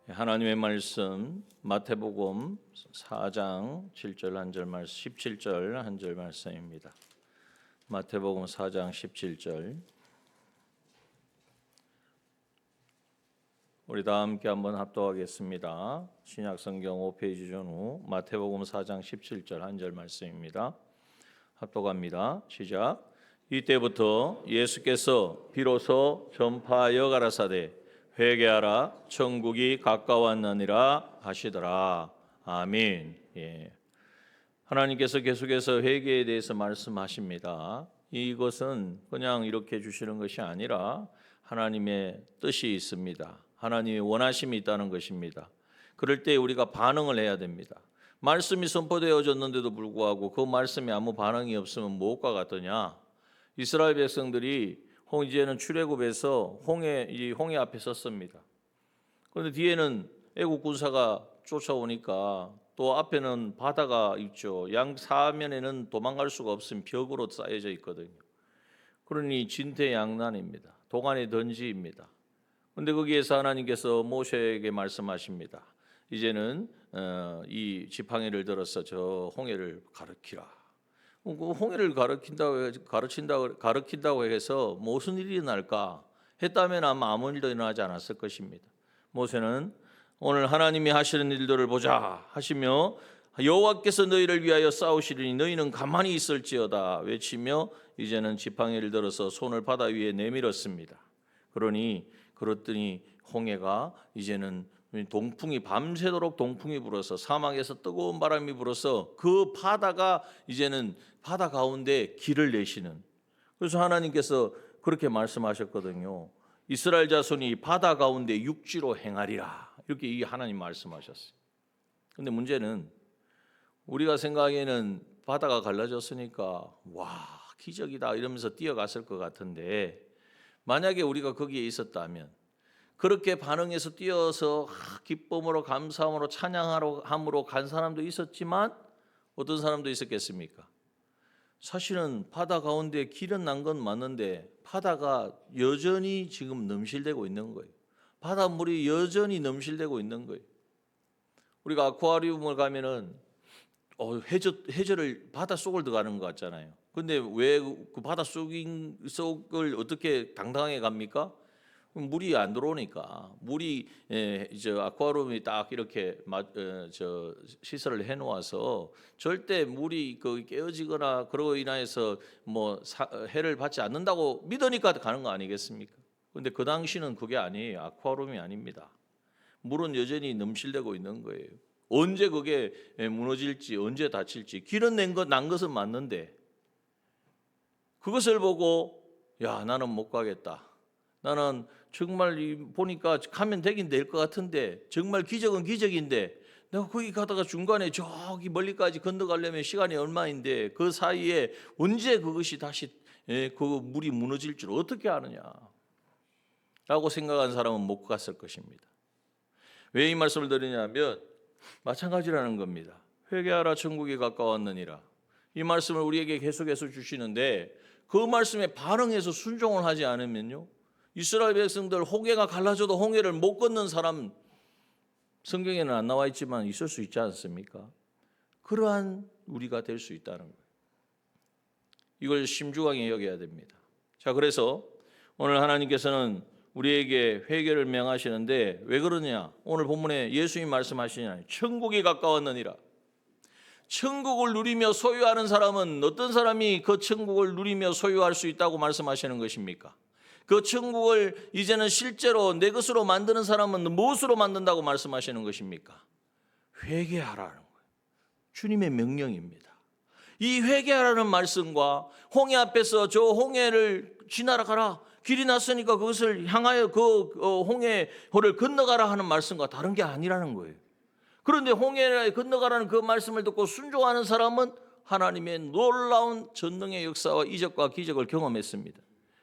하나님의 말씀 마태복음 4장 7절 한 절 말씀 17절 한 절 말씀입니다. 마태복음 4장 17절 우리 다 함께 한번 합독하겠습니다. 신약성경 5페이지 전후 마태복음 4장 17절 한 절 말씀입니다. 합독합니다. 시작. 이때부터 예수께서 비로소 전파하여 가라사대 회개하라 천국이 가까웠느니라 하시더라. 아멘. 하나님께서 계속해서 회개에 대해서 말씀하십니다. 이것은 그냥 이렇게 주시는 것이 아니라 하나님의 뜻이 있습니다. 하나님의 원하심이 있다는 것입니다. 그럴 때 우리가 반응을 해야 됩니다. 말씀이 선포되어졌는데도 불구하고 그 말씀에 아무 반응이 없으면 무엇과 같으냐? 이스라엘 백성들이 이제는 출애굽에서 홍해 앞에 섰습니다. 그런데 뒤에는 애국 군사가 쫓아오니까 또 앞에는 바다가 있죠. 양 사면에는 도망갈 수가 없으면 벽으로 쌓여져 있거든요. 그러니 진퇴양난입니다. 도간의 던지입니다. 그런데 거기에서 하나님께서 모세에게 말씀하십니다. 이제는 이 지팡이를 들어서 저 홍해를 가르치라. 그 홍해를 가르친다고 해서 무슨 일이 날까 했다면 아무 일도 일어나지 않았을 것입니다. 모세는 오늘 하나님이 하시는 일들을 보자 하시며 여호와께서 너희를 위하여 싸우시리니 너희는 가만히 있을지어다 외치며 이제는 지팡이를 들어서 손을 바다 위에 내밀었습니다. 그랬더니 홍해가 이제는 동풍이 밤새도록 동풍이 불어서 사막에서 뜨거운 바람이 불어서 그 바다가 이제는 바다 가운데 길을 내시는, 그래서 하나님께서 그렇게 말씀하셨거든요. 이스라엘 자손이 바다 가운데 육지로 행하리라, 이렇게 이 하나님 말씀하셨어요. 그런데 문제는 우리가 생각하기에는 바다가 갈라졌으니까 와 기적이다 이러면서 뛰어갔을 것 같은데, 만약에 우리가 거기에 있었다면 그렇게 반응해서 뛰어서 기쁨으로 감사함으로 찬양함으로 간 사람도 있었지만 어떤 사람도 있었겠습니까? 사실은 바다 가운데 길은 난 건 맞는데 바다가 여전히 지금 넘실대고 있는 거예요. 바닷물이 여전히 넘실대고 있는 거예요. 우리가 아쿠아리움을 가면은 해저를 바다 속을 들어가는 것 같잖아요. 근데 왜 그 바다 속을 어떻게 당당하게 갑니까? 물이 안 들어오니까. 물이 아쿠아리움이 딱 이렇게 시설을 해놓아서 절대 물이 깨어지거나 그러고 인하여서 해를 받지 않는다고 믿으니까 가는 거 아니겠습니까? 그런데 그 당시는 그게 아니에요. 아쿠아리움이 아닙니다. 물은 여전히 넘실대고 있는 거예요. 언제 그게 무너질지, 언제 다칠지. 길은 난 것은 맞는데 그것을 보고 야 나는 못 가겠다. 나는 정말 보니까 가면 되긴 될 것 같은데 정말 기적은 기적인데 내가 거기 가다가 중간에 저기 멀리까지 건너가려면 시간이 얼마인데 그 사이에 언제 그것이 다시 그 물이 무너질 줄 어떻게 아느냐 라고 생각한 사람은 못 갔을 것입니다. 왜 이 말씀을 드리냐면 마찬가지라는 겁니다. 회개하라 천국이 가까웠느니라. 이 말씀을 우리에게 계속해서 주시는데 그 말씀에 반응해서 순종을 하지 않으면요, 이스라엘 백성들 홍해가 갈라져도 홍해를 못 건넌 사람 성경에는 안 나와 있지만 있을 수 있지 않습니까? 그러한 우리가 될 수 있다는 거예요. 이걸 심중하게 여겨야 됩니다. 자, 그래서 오늘 하나님께서는 우리에게 회개를 명하시는데 왜 그러냐? 오늘 본문에 예수님 말씀하시냐? 천국이 가까웠느니라. 천국을 누리며 소유하는 사람은 어떤 사람이 그 천국을 누리며 소유할 수 있다고 말씀하시는 것입니까? 그 천국을 이제는 실제로 내 것으로 만드는 사람은 무엇으로 만든다고 말씀하시는 것입니까? 회개하라는 거예요. 주님의 명령입니다. 이 회개하라는 말씀과 홍해 앞에서 저 홍해를 지나라 가라, 길이 났으니까 그것을 향하여 그 홍해를 건너가라 하는 말씀과 다른 게 아니라는 거예요. 그런데 홍해를 건너가라는 그 말씀을 듣고 순종하는 사람은 하나님의 놀라운 전능의 역사와 이적과 기적을 경험했습니다.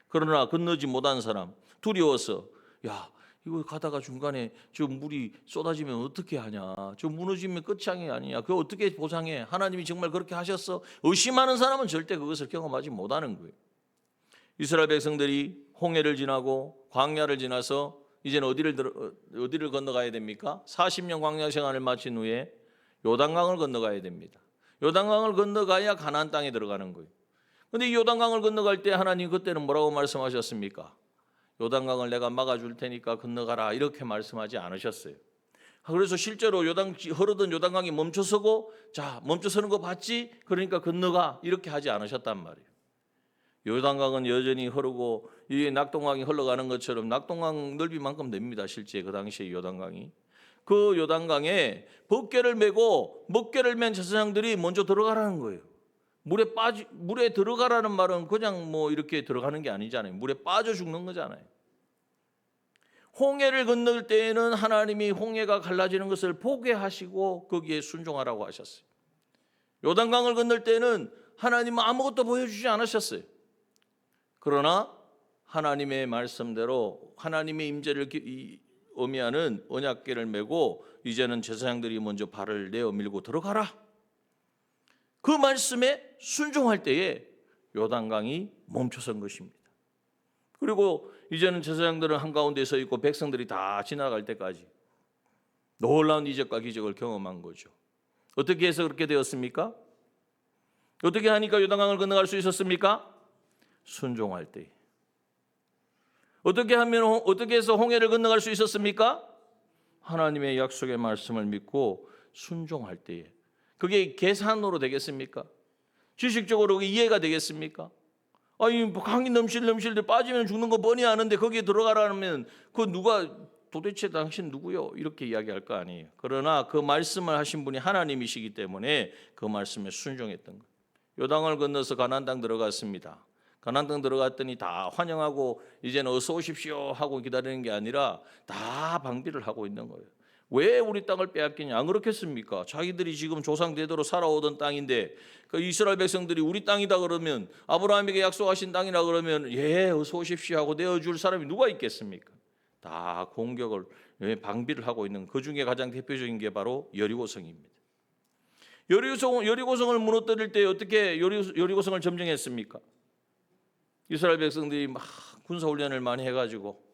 그러나 건너지 못한 사람, 두려워서 야 이거 가다가 중간에 저 물이 쏟아지면 어떻게 하냐, 저 무너지면 끝장이 아니냐, 그거 어떻게 보상해, 하나님이 정말 그렇게 하셨어? 의심하는 사람은 절대 그것을 경험하지 못하는 거예요. 이스라엘 백성들이 홍해를 지나고 광야를 지나서 이제는 어디를 건너가야 됩니까? 40년 광야 생활을 마친 후에 요단강을 건너가야 됩니다. 요단강을 건너가야 가나안 땅에 들어가는 거예요. 그런데 이 요단강을 건너갈 때 하나님 그때는 뭐라고 말씀하셨습니까? 요단강을 내가 막아줄 테니까 건너가라 이렇게 말씀하지 않으셨어요. 그래서 실제로 흐르던 요단강이 멈춰서고 자 멈춰서는 거 봤지? 그러니까 건너가 이렇게 하지 않으셨단 말이에요. 요단강은 여전히 흐르고 이 낙동강이 흘러가는 것처럼 낙동강 넓이만큼 됩니다. 실제 그 당시에 요단강이. 그 요단강에 벗개를 메고 먹개를 맨 제사장들이 먼저 들어가라는 거예요. 물에 들어가라는 말은 그냥 뭐 이렇게 들어가는 게 아니잖아요. 물에 빠져 죽는 거잖아요. 홍해를 건널 때에는 하나님이 홍해가 갈라지는 것을 보게 하시고 거기에 순종하라고 하셨어요. 요단강을 건널 때는 하나님은 아무것도 보여주지 않으셨어요. 그러나 하나님의 말씀대로 하나님의 임재를 의미하는 언약궤를 메고 이제는 제사장들이 먼저 발을 내어 밀고 들어가라. 그 말씀에 순종할 때에 요단강이 멈춰선 것입니다. 그리고 이제는 제사장들은 한가운데 서 있고 백성들이 다 지나갈 때까지 놀라운 이적과 기적을 경험한 거죠. 어떻게 해서 그렇게 되었습니까? 어떻게 하니까 요단강을 건너갈 수 있었습니까? 순종할 때. 어떻게 해서 홍해를 건너갈 수 있었습니까? 하나님의 약속의 말씀을 믿고 순종할 때에. 그게 계산으로 되겠습니까? 지식적으로 이해가 되겠습니까? 아니 강이 넘실 빠지면 죽는 거 뻔히 아는데 거기에 들어가라면 그 누가 도대체 당신 누구요? 이렇게 이야기할 거 아니에요. 그러나 그 말씀을 하신 분이 하나님이시기 때문에 그 말씀에 순종했던 거예요. 요단강을 건너서 가나안 땅 들어갔습니다. 가나안 땅 들어갔더니 다 환영하고 이제는 어서 오십시오 하고 기다리는 게 아니라 다 방비를 하고 있는 거예요. 왜 우리 땅을 빼앗기냐? 안 그렇겠습니까? 자기들이 지금 조상 대대로 살아오던 땅인데 그 이스라엘 백성들이 우리 땅이다 그러면 아브라함에게 약속하신 땅이라 그러면 예 어서 오십시오 하고 내어줄 사람이 누가 있겠습니까? 다 공격을 방비를 하고 있는 그 중에 가장 대표적인 게 바로 여리고성입니다. 여리고성을 무너뜨릴 때 어떻게 여리고성을 점령했습니까? 이스라엘 백성들이 막 군사훈련을 많이 해가지고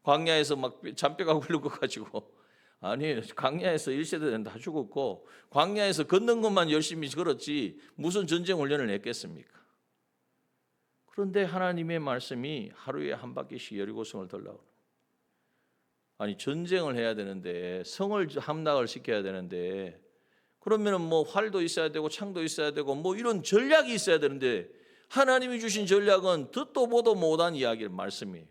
광야에서 막 잔뼈가 굴러 가지고 아니 광야에서 1세대는 다 죽었고 광야에서 걷는 것만 열심히 걸었지 무슨 전쟁 훈련을 했겠습니까? 그런데 하나님의 말씀이 하루에 한 바퀴씩 여리고성을 돌라고. 아니 전쟁을 해야 되는데 성을 함락을 시켜야 되는데 그러면은 뭐 활도 있어야 되고 창도 있어야 되고 뭐 이런 전략이 있어야 되는데 하나님이 주신 전략은 듣도 보도 못한 이야기를 말씀이에요.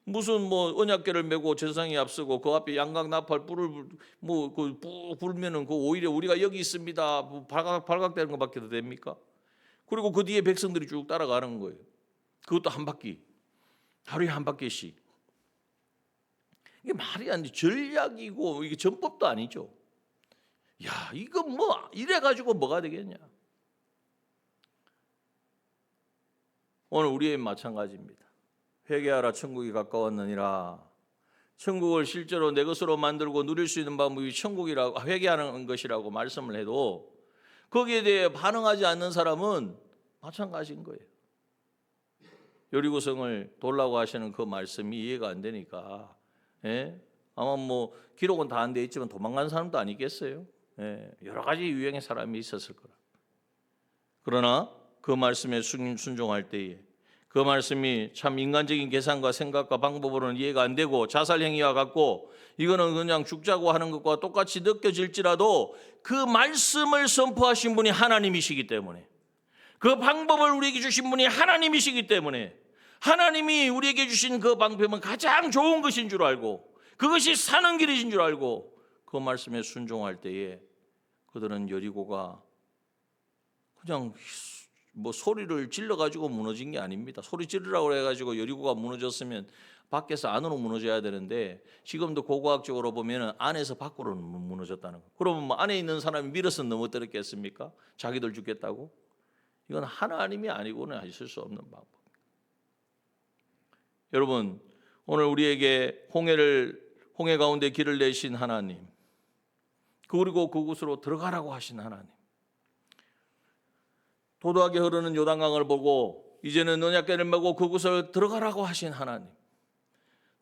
무슨 뭐 언약궤를 메고 제사장이 앞서고 그 앞에 양각 나팔 불을 뭐그 불면은 그 오히려 우리가 여기 있습니다 뭐 발각되는 것밖에 더 됩니까? 그리고 그 뒤에 백성들이 쭉 따라가는 거예요. 그것도 한 바퀴 하루에 한 바퀴씩. 이게 말이 안 돼. 전략이고 이게 전법도 아니죠. 야 이거 뭐 이래 가지고 뭐가 되겠냐? 오늘 우리의 마찬가지입니다. 회개하라 천국이 가까웠느니라. 천국을 실제로 내 것으로 만들고 누릴 수 있는 방법이 천국이라고 회개하는 것이라고 말씀을 해도 거기에 대해 반응하지 않는 사람은 마찬가지인 거예요. 여리고성을 돌라고 하시는 그 말씀이 이해가 안 되니까 아마 뭐 기록은 다 안 돼 있지만 도망간 사람도 아니겠어요. 여러 가지 유형의 사람이 있었을 거라. 그러나 그 말씀에 순종할 때에 그 말씀이 참 인간적인 계산과 생각과 방법으로는 이해가 안 되고 자살 행위와 같고 이거는 그냥 죽자고 하는 것과 똑같이 느껴질지라도 그 말씀을 선포하신 분이 하나님이시기 때문에 그 방법을 우리에게 주신 분이 하나님이시기 때문에 하나님이 우리에게 주신 그 방법은 가장 좋은 것인 줄 알고 그것이 사는 길이신 줄 알고 그 말씀에 순종할 때에 그들은 여리고가 그냥 뭐 소리를 질러가지고 무너진 게 아닙니다. 소리 지르라고 해가지고 여리고가 무너졌으면 밖에서 안으로 무너져야 되는데 지금도 고고학적으로 보면 안에서 밖으로 무너졌다는 거. 그러면 뭐 안에 있는 사람이 밀어서 넘어뜨렸겠습니까? 자기들 죽겠다고? 이건 하나님이 아니고는 있을 수 없는 방법. 여러분 오늘 우리에게 홍해 가운데 길을 내신 하나님 그리고 그곳으로 들어가라고 하신 하나님 도도하게 흐르는 요단강을 보고 이제는 언약궤를 메고 그곳을 들어가라고 하신 하나님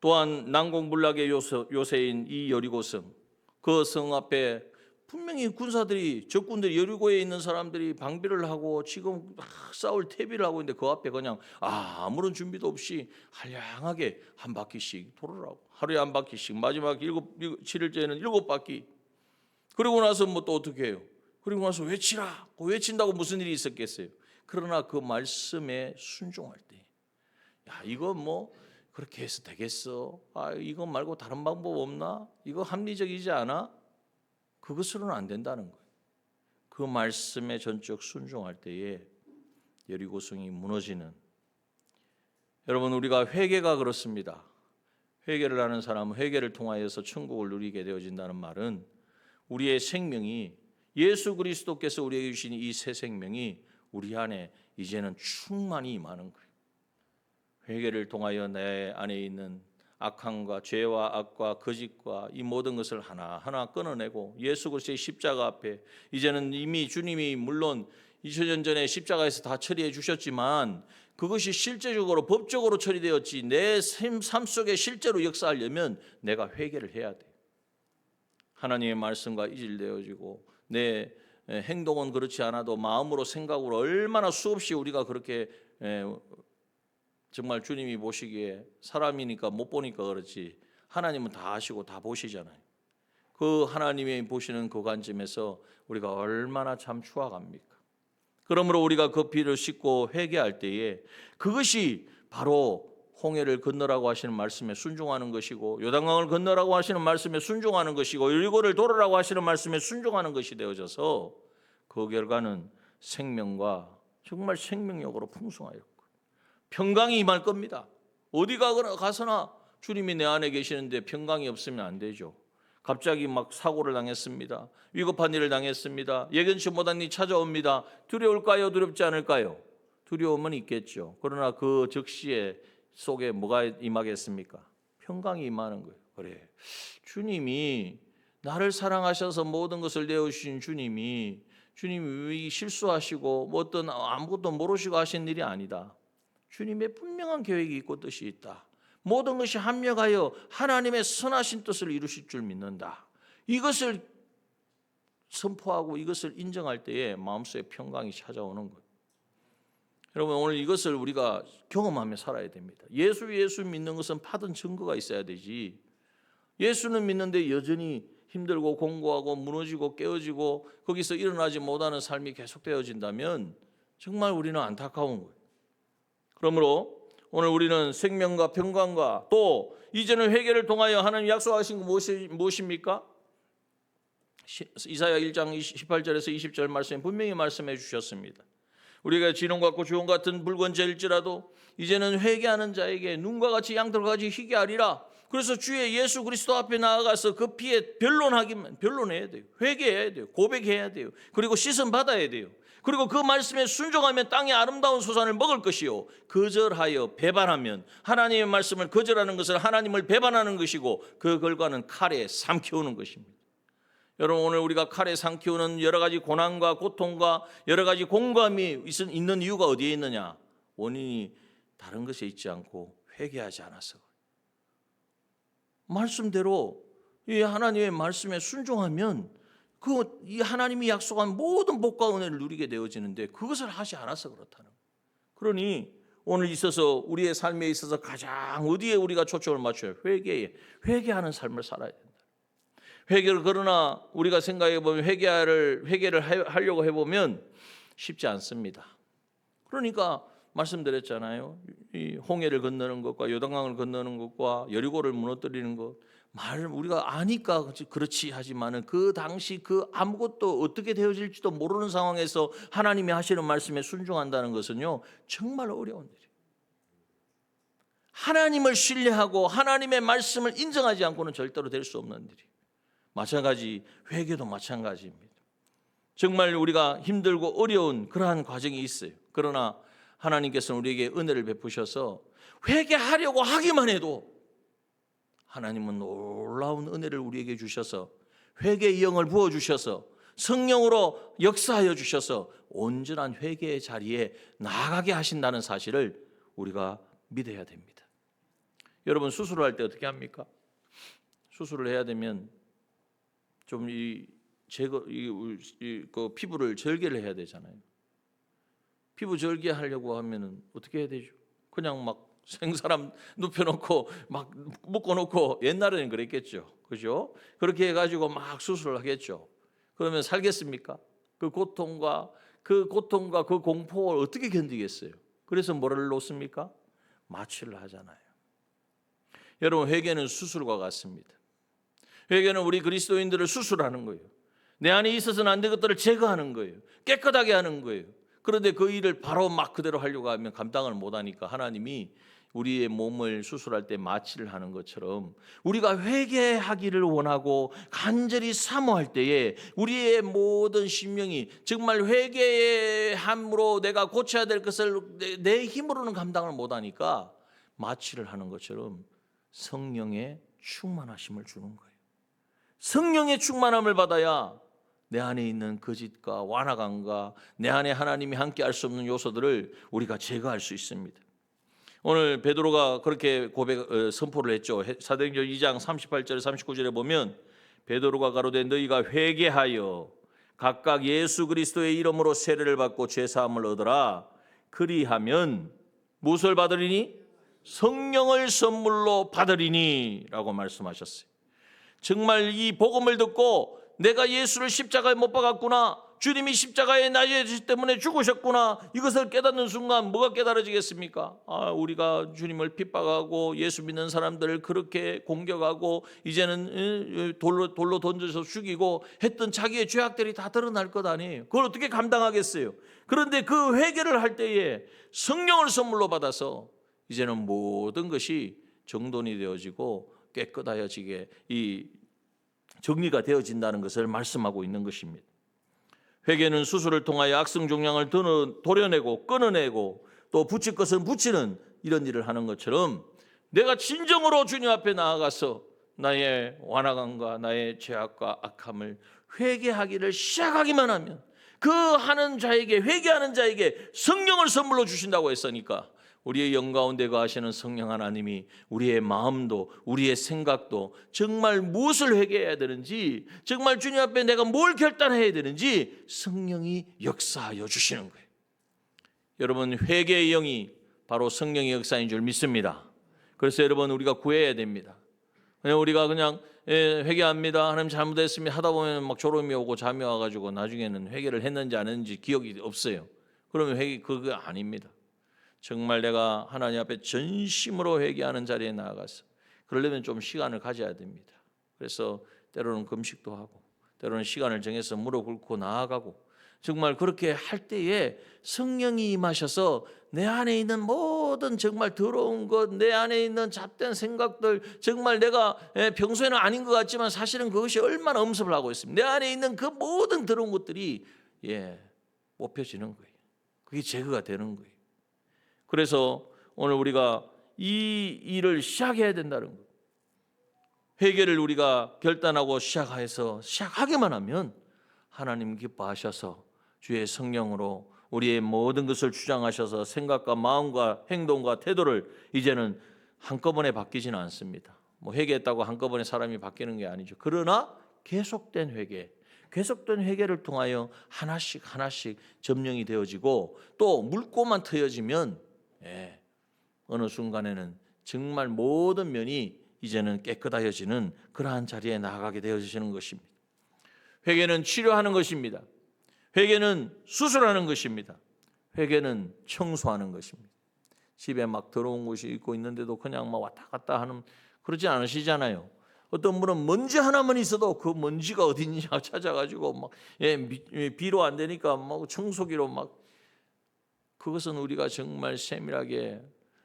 또한 난공불락의 요새인 이 여리고성, 그 성 앞에 분명히 군사들이, 적군들이, 여리고에 있는 사람들이 방비를 하고 지금 싸울 태비를 하고 있는데 그 앞에 그냥 아무런 준비도 없이 한량하게 한 바퀴씩 돌으라고. 하루에 한 바퀴씩, 마지막 7일째는 7바퀴. 그리고 나서 뭐 또 어떻게 해요? 그리고 나서 외치라. 외친다고 무슨 일이 있었겠어요? 그러나 그 말씀에 순종할 때, 야, 이거 뭐 그렇게 해서 되겠어? 이거 말고 다른 방법 없나? 이거 합리적이지 않아? 그것으로는 안 된다는 거예요. 그 말씀에 전적 순종할 때에 여리고성이 무너지는. 여러분, 우리가 회개가 그렇습니다. 회개를 하는 사람은 회개를 통하여서 천국을 누리게 되어진다는 말은 우리의 생명이, 예수 그리스도께서 우리에게 주신 이 새 생명이 우리 안에 이제는 충만히 임하는 거예요. 회개를 통하여 내 안에 있는 악함과 죄와 악과 거짓과 이 모든 것을 하나하나 끊어내고 예수 그리스도의 십자가 앞에, 이제는 이미 주님이 물론 2000년 전에 십자가에서 다 처리해 주셨지만 그것이 실제적으로 법적으로 처리되었지 내 삶 속에 실제로 역사하려면 내가 회개를 해야 돼요. 하나님의 말씀과 이질되어지고 내 행동은 그렇지 않아도 마음으로 생각으로 얼마나 수없이 우리가 그렇게 정말 주님이 보시기에 사람이니까 못 보니까 그렇지 하나님은 다 아시고 다 보시잖아요. 그 하나님이 보시는 그 관점에서 우리가 얼마나 참 추악합니까? 그러므로 우리가 그 피를 씻고 회개할 때에 그것이 바로 홍해를 건너라고 하시는 말씀에 순종하는 것이고, 요단강을 건너라고 하시는 말씀에 순종하는 것이고, 여리고를 돌아라고 하시는 말씀에 순종하는 것이 되어져서 그 결과는 생명과 정말 생명력으로 풍성하였고 평강이 임할 겁니다. 어디 가서나 주님이 내 안에 계시는데 평강이 없으면 안 되죠. 갑자기 막 사고를 당했습니다. 위급한 일을 당했습니다. 예견치 못한 일이 찾아옵니다. 두려울까요? 두렵지 않을까요? 두려움은 있겠죠. 그러나 그 적시에 속에 뭐가 임하겠습니까? 평강이 임하는 거예요. 그래, 주님이 나를 사랑하셔서 모든 것을 내어주신 주님이 실수하시고 뭐 어떤 아무것도 모르시고 하신 일이 아니다. 주님의 분명한 계획이 있고 뜻이 있다. 모든 것이 합력하여 하나님의 선하신 뜻을 이루실 줄 믿는다. 이것을 선포하고 이것을 인정할 때에 마음속에 평강이 찾아오는 거예요. 여러분, 오늘 이것을 우리가 경험하며 살아야 됩니다. 예수 믿는 것은 파든 증거가 있어야 되지. 예수는 믿는데 여전히 힘들고 공고하고 무너지고 깨어지고 거기서 일어나지 못하는 삶이 계속되어진다면 정말 우리는 안타까운 거예요. 그러므로 오늘 우리는 생명과 평강과 또 이제는 회개를 통하여 하나님 약속하신 것 무엇입니까? 이사야 1장 18절에서 20절 말씀에 분명히 말씀해 주셨습니다. 우리가 진홍 같고 주홍 같은 붉은 죄일지라도 이제는 회개하는 자에게 눈과 같이 양털과 같이 희게 하리라. 그래서 주의 예수 그리스도 앞에 나아가서 그 피에 변론해야 돼요. 회개해야 돼요. 고백해야 돼요. 그리고 씻음 받아야 돼요. 그리고 그 말씀에 순종하면 땅의 아름다운 소산을 먹을 것이요, 거절하여 배반하면, 하나님의 말씀을 거절하는 것은 하나님을 배반하는 것이고 그 결과는 칼에 삼키우는 것입니다. 여러분, 오늘 우리가 칼에 삼키우는 여러 가지 고난과 고통과 여러 가지 공감이 있는 이유가 어디에 있느냐? 원인이 다른 것에 있지 않고 회개하지 않아서. 말씀대로 이 하나님의 말씀에 순종하면 이 하나님이 약속한 모든 복과 은혜를 누리게 되어지는데 그것을 하지 않아서 그렇다는 거예요. 그러니 오늘 있어서 우리의 삶에 있어서 가장 어디에 우리가 초점을 맞춰요? 회개하는 삶을 살아야 된다. 회개를, 그러나 우리가 생각해 보면 회개를 하려고 해보면 쉽지 않습니다. 그러니까 말씀드렸잖아요. 이 홍해를 건너는 것과 요단강을 건너는 것과 여리고를 무너뜨리는 것, 우리가 아니까 그렇지 하지만은 그 당시 그 아무것도 어떻게 되어질지도 모르는 상황에서 하나님이 하시는 말씀에 순종한다는 것은요 정말 어려운 일이에요. 하나님을 신뢰하고 하나님의 말씀을 인정하지 않고는 절대로 될 수 없는 일이에요. 마찬가지 회개도 마찬가지입니다. 정말 우리가 힘들고 어려운 그러한 과정이 있어요. 그러나 하나님께서는 우리에게 은혜를 베푸셔서 회개하려고 하기만 해도 하나님은 놀라운 은혜를 우리에게 주셔서 회개의 영을 부어주셔서 성령으로 역사하여 주셔서 온전한 회개의 자리에 나아가게 하신다는 사실을 우리가 믿어야 됩니다. 여러분 수술을 할 때 어떻게 합니까? 수술을 해야 되면 좀 그 피부를 절개를 해야 되잖아요. 피부 절개하려고 하면은 어떻게 해야 되죠? 그냥 막 생사람 눕혀놓고 막 묶어놓고, 옛날에는 그랬겠죠, 그죠? 그렇게 해가지고 막 수술을 하겠죠. 그러면 살겠습니까? 그 고통과 그 공포를 어떻게 견디겠어요? 그래서 뭐를 놓습니까? 마취를 하잖아요. 여러분, 회개는 수술과 같습니다. 회개는 우리 그리스도인들을 수술하는 거예요. 내 안에 있어서는 안 될 것들을 제거하는 거예요. 깨끗하게 하는 거예요. 그런데 그 일을 바로 막 그대로 하려고 하면 감당을 못하니까 하나님이 우리의 몸을 수술할 때 마취를 하는 것처럼, 우리가 회개하기를 원하고 간절히 사모할 때에 우리의 모든 심령이 정말 회개함으로 내가 고쳐야 될 것을 내 힘으로는 감당을 못하니까 마취를 하는 것처럼 성령의 충만하심을 주는 거예요. 성령의 충만함을 받아야 내 안에 있는 거짓과 완악함과 내 안에 하나님이 함께 할 수 없는 요소들을 우리가 제거할 수 있습니다. 오늘 베드로가 그렇게 선포를 했죠. 사도행전 2장 38절 39절에 보면 베드로가 가로되 너희가 회개하여 각각 예수 그리스도의 이름으로 세례를 받고 죄 사함을 얻으라. 그리하면 무엇을 받으리니? 성령을 선물로 받으리니 라고 말씀하셨어요. 정말 이 복음을 듣고 내가 예수를 십자가에 못 박았구나, 주님이 십자가에 나의 죄 때문에 죽으셨구나, 이것을 깨닫는 순간 뭐가 깨달아지겠습니까? 우리가 주님을 핍박하고 예수 믿는 사람들을 그렇게 공격하고 이제는 돌로 던져서 죽이고 했던 자기의 죄악들이 다 드러날 것 아니에요. 그걸 어떻게 감당하겠어요? 그런데 그 회개를 할 때에 성령을 선물로 받아서 이제는 모든 것이 정돈이 되어지고 깨끗하여지게 이 정리가 되어진다는 것을 말씀하고 있는 것입니다. 회개는 수술을 통하여 악성 종양을 도려내고 끊어내고 또 붙일 것은 붙이는 이런 일을 하는 것처럼, 내가 진정으로 주님 앞에 나아가서 나의 완악함과 나의 죄악과 악함을 회개하기를 시작하기만 하면 그 하는 자에게, 회개하는 자에게 성령을 선물로 주신다고 했으니까, 우리의 영 가운데 거하시는 성령 하나님이 우리의 마음도 우리의 생각도 정말 무엇을 회개해야 되는지, 정말 주님 앞에 내가 뭘 결단해야 되는지 성령이 역사하여 주시는 거예요. 여러분, 회개의 영이 바로 성령의 역사인 줄 믿습니다. 그래서 여러분, 우리가 구해야 됩니다. 우리가 그냥 회개합니다, 하나님 잘못했습니다 하다 보면 막 졸음이 오고 잠이 와가지고 나중에는 회개를 했는지 안 했는지 기억이 없어요. 그러면 회개 그거 아닙니다. 정말 내가 하나님 앞에 전심으로 회개하는 자리에 나아가서, 그러려면 좀 시간을 가져야 됩니다. 그래서 때로는 금식도 하고 때로는 시간을 정해서 무릎 꿇고 나아가고, 정말 그렇게 할 때에 성령이 임하셔서 내 안에 있는 모든 정말 더러운 것, 내 안에 있는 잡된 생각들, 정말 내가 평소에는 아닌 것 같지만 사실은 그것이 얼마나 엄습을 하고 있습니다. 내 안에 있는 그 모든 더러운 것들이 뽑혀지는 거예요. 그게 제거가 되는 거예요. 그래서 오늘 우리가 이 일을 시작해야 된다는 거예요. 회개를 우리가 결단하고 시작하기만 하면 하나님 기뻐하셔서 주의 성령으로 우리의 모든 것을 주장하셔서 생각과 마음과 행동과 태도를 이제는 한꺼번에 바뀌지는 않습니다. 회개했다고 한꺼번에 사람이 바뀌는 게 아니죠. 그러나 계속된 회개를 통하여 하나씩 점령이 되어지고, 또 물꼬만 트여지면 어느 순간에는 정말 모든 면이 이제는 깨끗하여지는 그러한 자리에 나아가게 되어지는 것입니다. 회개는 치료하는 것입니다. 회개는 수술하는 것입니다. 회개는 청소하는 것입니다. 집에 막 더러운 것이 있고 있는데도 그냥 막 왔다 갔다 하는, 그러지 않으시잖아요. 어떤 분은 먼지 하나만 있어도 그 먼지가 어디 있냐 찾아가지고 막 비로 안 되니까 막 청소기로 막. 그것은 우리가 정말 세밀하게,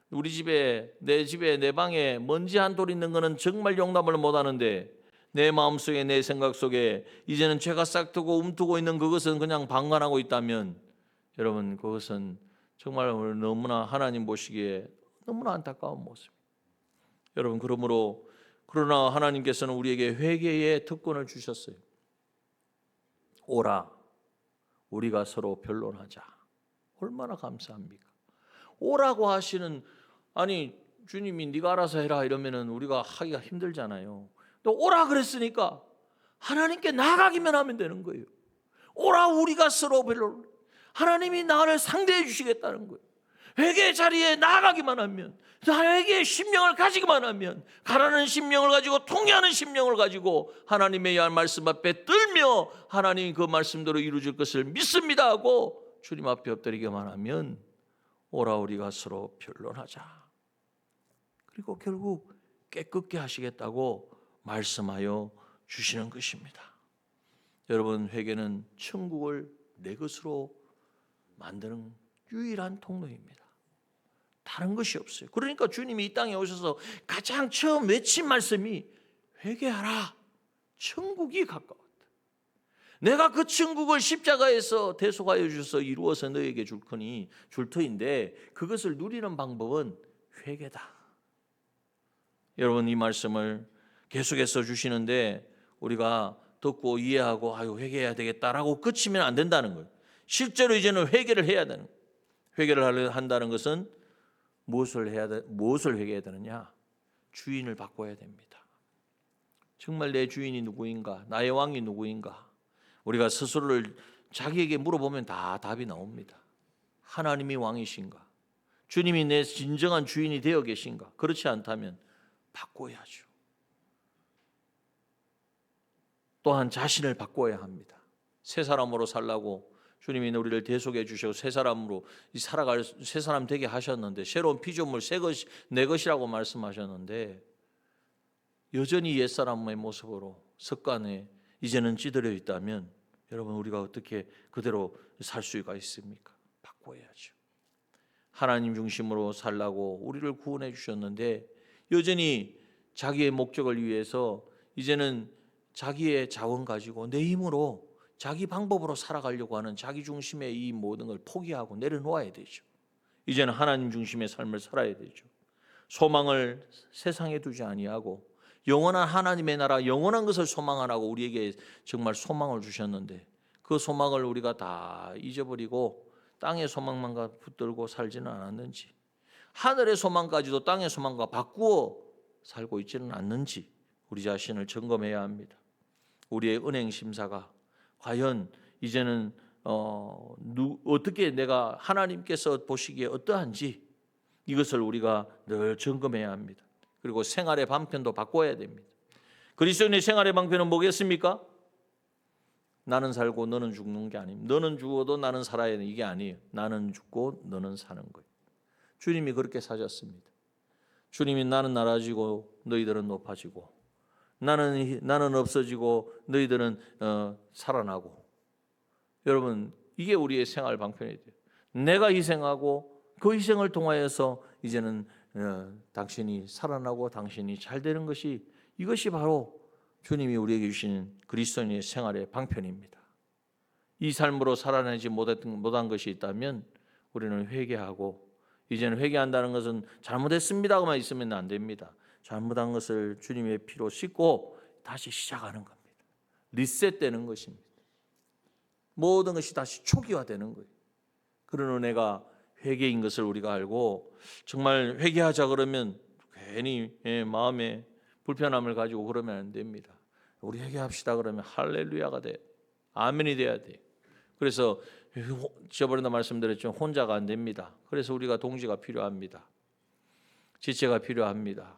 우리 집에 내 방에 먼지 한 돌 있는 거는 정말 용납을 못 하는데, 내 마음속에 내 생각 속에 이제는 죄가 싹트고 움트고 있는 그것은 그냥 방관하고 있다면, 여러분 그것은 정말 너무나 하나님 보시기에 너무나 안타까운 모습입니다. 여러분, 그러나 하나님께서는 우리에게 회개의 특권을 주셨어요. 오라, 우리가 서로 변론하자. 얼마나 감사합니까? 오라고 하시는, 아니 주님이 네가 알아서 해라 이러면은 우리가 하기가 힘들잖아요. 또 오라 그랬으니까 하나님께 나가기만 하면 되는 거예요. 오라 우리가 서로 별로 하나님이 나를 상대해 주시겠다는 거예요. 회개의 자리에 나가기만 하면, 회개의 심령을 가지기만 하면, 가라는 심령을 가지고 통회하는 심령을 가지고 하나님의 말씀 앞에 들며 하나님이 그 말씀대로 이루어질 것을 믿습니다 하고 주님 앞에 엎드리기만 하면 오라 우리가 서로 변론하자. 그리고 결국 깨끗게 하시겠다고 말씀하여 주시는 것입니다. 여러분, 회개는 천국을 내 것으로 만드는 유일한 통로입니다. 다른 것이 없어요. 그러니까 주님이 이 땅에 오셔서 가장 처음 외친 말씀이 회개하라. 천국이 가까웠다. 내가 그 천국을 십자가에서 대속하여 주셔서 이루어서 너에게 줄 터인데 그것을 누리는 방법은 회개다. 여러분, 이 말씀을 계속해서 주시는데 우리가 듣고 이해하고 회개해야 되겠다라고 그치면 안 된다는 거예요. 실제로 이제는 회개를 해야 되는 거예요. 회개를 한다는 것은 무엇을 회개해야 되느냐? 주인을 바꿔야 됩니다. 정말 내 주인이 누구인가? 나의 왕이 누구인가? 우리가 스스로를 자기에게 물어보면 다 답이 나옵니다. 하나님이 왕이신가? 주님이 내 진정한 주인이 되어 계신가? 그렇지 않다면 바꿔야죠. 또한 자신을 바꿔야 합니다. 새 사람으로 살라고 주님이 우리를 대속해 주시고 새 사람으로 살아갈 새 사람 되게 하셨는데, 새로운 피조물 내 것이라고 말씀하셨는데 여전히 옛사람의 모습으로 습관에 이제는 찌들어 있다면 여러분, 우리가 어떻게 그대로 살 수가 있습니까? 바꿔야죠. 하나님 중심으로 살라고 우리를 구원해 주셨는데 여전히 자기의 목적을 위해서 이제는 자기의 자원 가지고 내 힘으로 자기 방법으로 살아가려고 하는 자기 중심의 이 모든 걸 포기하고 내려놓아야 되죠. 이제는 하나님 중심의 삶을 살아야 되죠. 소망을 세상에 두지 아니하고 영원한 하나님의 나라, 영원한 것을 소망하라고 우리에게 정말 소망을 주셨는데 그 소망을 우리가 다 잊어버리고 땅의 소망만 붙들고 살지는 않았는지, 하늘의 소망까지도 땅의 소망과 바꾸어 살고 있지는 않는지 우리 자신을 점검해야 합니다. 우리의 은행 심사가 과연 이제는 어떻게 내가 하나님께서 보시기에 어떠한지 이것을 우리가 늘 점검해야 합니다. 그리고 생활의 방편도 바꿔야 됩니다. 그리스도인의 생활의 방편은 뭐겠습니까? 나는 살고 너는 죽는 게 아닙니다. 너는 죽어도 나는 살아야 되는 이게 아니에요. 나는 죽고 너는 사는 거예요. 주님이 그렇게 사셨습니다. 주님이 나는 낮아지고 너희들은 높아지고 나는 없어지고 너희들은 살아나고. 여러분, 이게 우리의 생활 방편이 돼요. 내가 희생하고 그 희생을 통하여서 이제는 당신이 살아나고 당신이 잘 되는 것이, 이것이 바로 주님이 우리에게 주신 그리스도인의 생활의 방편입니다. 이 삶으로 살아내지 못한 것이 있다면 우리는 회개하고, 이제는 회개한다는 것은 잘못했습니다만 있으면 안 됩니다. 잘못한 것을 주님의 피로 씻고 다시 시작하는 겁니다. 리셋되는 것입니다. 모든 것이 다시 초기화되는 거예요. 그런 은혜가 회개인 것을 우리가 알고, 정말 회개하자 그러면 괜히 마음에 불편함을 가지고 그러면 안 됩니다. 우리 회개합시다 그러면 할렐루야가 돼, 아멘이 돼야 돼요. 그래서 저번에도 말씀드렸지만 혼자가 안 됩니다. 그래서 우리가 동지가 필요합니다. 지체가 필요합니다.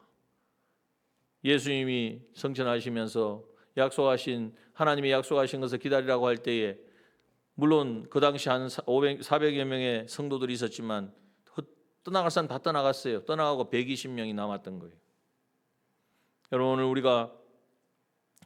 예수님이 성천하시면서 약속하신, 하나님이 약속하신 것을 기다리라고 할 때에 물론 그 당시 한 400여 명의 성도들이 있었지만 떠나갈 사람 다 떠나갔어요. 떠나가고 120명이 남았던 거예요. 여러분, 오늘 우리가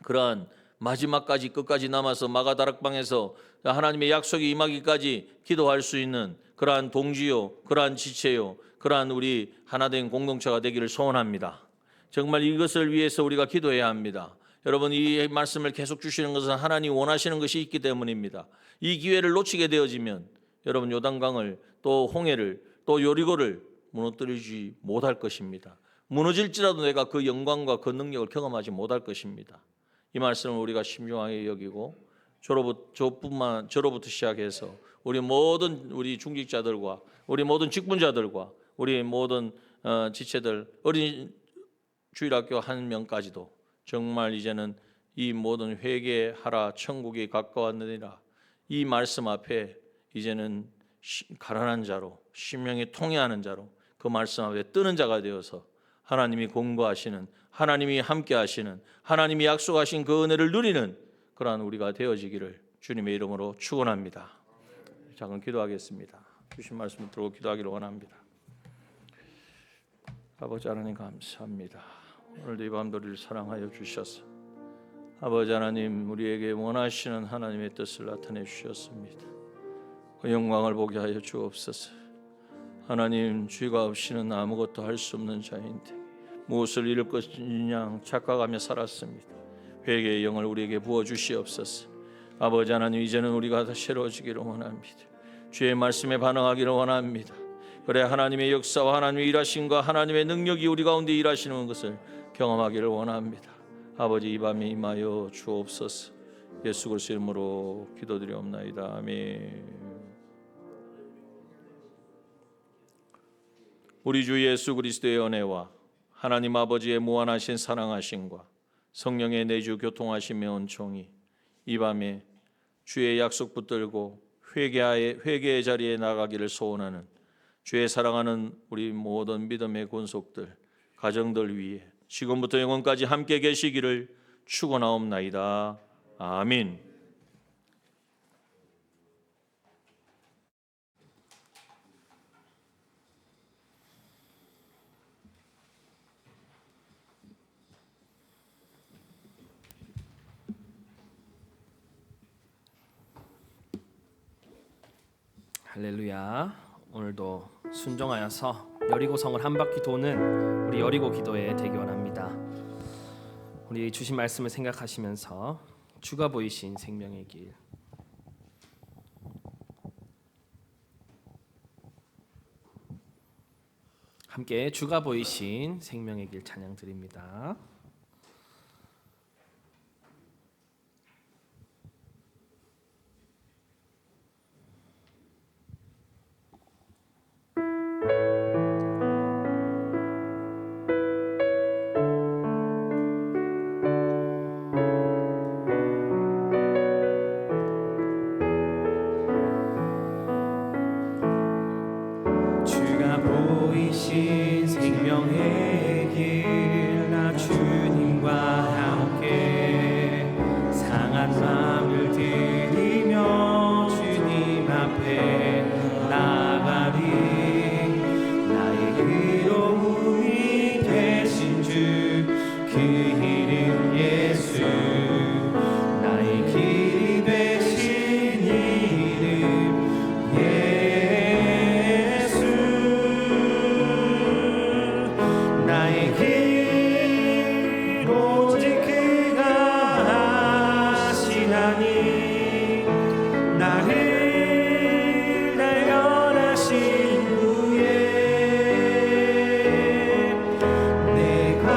그러한 마지막까지 끝까지 남아서 마가다락방에서 하나님의 약속이 임하기까지 기도할 수 있는 그러한 동지요, 그러한 지체요, 그러한 우리 하나된 공동체가 되기를 소원합니다. 정말 이것을 위해서 우리가 기도해야 합니다. 여러분, 이 말씀을 계속 주시는 것은 하나님 원하시는 것이 있기 때문입니다. 이 기회를 놓치게 되어지면 여러분, 요단강을 또 홍해를 또 여리고를 무너뜨리지 못할 것입니다. 무너질지라도 내가 그 영광과 그 능력을 경험하지 못할 것입니다. 이 말씀을 우리가 신중하게 여기고 저로부터 시작해서 우리 모든 우리 중직자들과 우리 모든 직분자들과 우리 모든 지체들, 어린 주일학교 한 명까지도 정말 이제는 이 모든 회개하라 천국이 가까웠느니라 이 말씀 앞에 이제는 가난한 자로 심령이 통회하는 자로 그 말씀 앞에 뜨는 자가 되어서 하나님이 공고하시는, 하나님이 함께 하시는, 하나님이 약속하신 그 은혜를 누리는 그러한 우리가 되어지기를 주님의 이름으로 축원합니다. 잠깐 기도하겠습니다. 주신 말씀을 들고 기도하기를 원합니다. 아버지 하나님 감사합니다. 오늘도 이 밤도 우리를 사랑하여 주셔서 아버지 하나님 우리에게 원하시는 하나님의 뜻을 나타내 주셨습니다. 그 영광을 보게 하여 주옵소서. 하나님 죄가 없이는 아무것도 할 수 없는 자인데 무엇을 잃을 것이냐 착각하며 살았습니다. 회개의 영을 우리에게 부어 주시옵소서. 아버지 하나님 이제는 우리가 다 새로워지기를 원합니다. 주의 말씀에 반응하기를 원합니다. 그래 하나님의 역사와 하나님의 일하심과 하나님의 능력이 우리 가운데 일하시는 것을 경험하기를 원합니다. 아버지 이 밤에 임하여 주옵소서. 예수 그리스도 이름으로 기도드리옵나이다. 아멘. 우리 주 예수 그리스도의 은혜와 하나님 아버지의 무한하신 사랑하심과 성령의 내주 교통하심의 은총이 이 밤에 주의 약속 붙들고 회개의 자리에 나가기를 소원하는 주의 사랑하는 우리 모든 믿음의 권속들, 가정들 위해 지금부터 영원까지 함께 계시기를 축원하옵나이다. 아멘. 할렐루야. 오늘도 순종하여서 여리고성을 한 바퀴 도는 우리 여리고 기도에 되기 원합니다. 우리 주신 말씀을 생각하시면서 주가 보이신 생명의 길, 함께 주가 보이신 생명의 길 찬양 드립니다. 보이신 생명의 길, 나 주님과 함께 상한 마음을 드리며 주님 앞에 나가리. 나의 의로움이 되신 주 그 이름 예수, 나의 길이 되신 이름 예수. 나의 길 오직 그가 하시나니, 나를 발견하신 후에 내가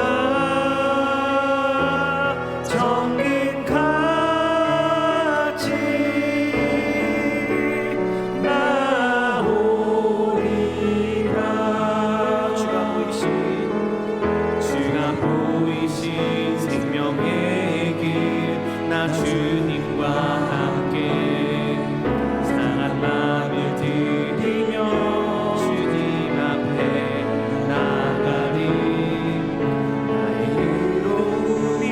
정금같이 나오리라. 주가 보이신 생명의 길, 나 주님과 함께 상한 마음을 드리며 주님 앞에 나가리. 나의 의로움이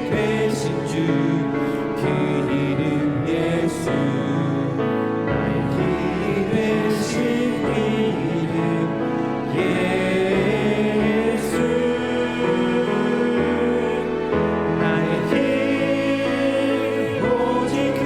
되신 주 그 이름 예수, 나의 길이 되신 이름 예수. 나의 길 오직 그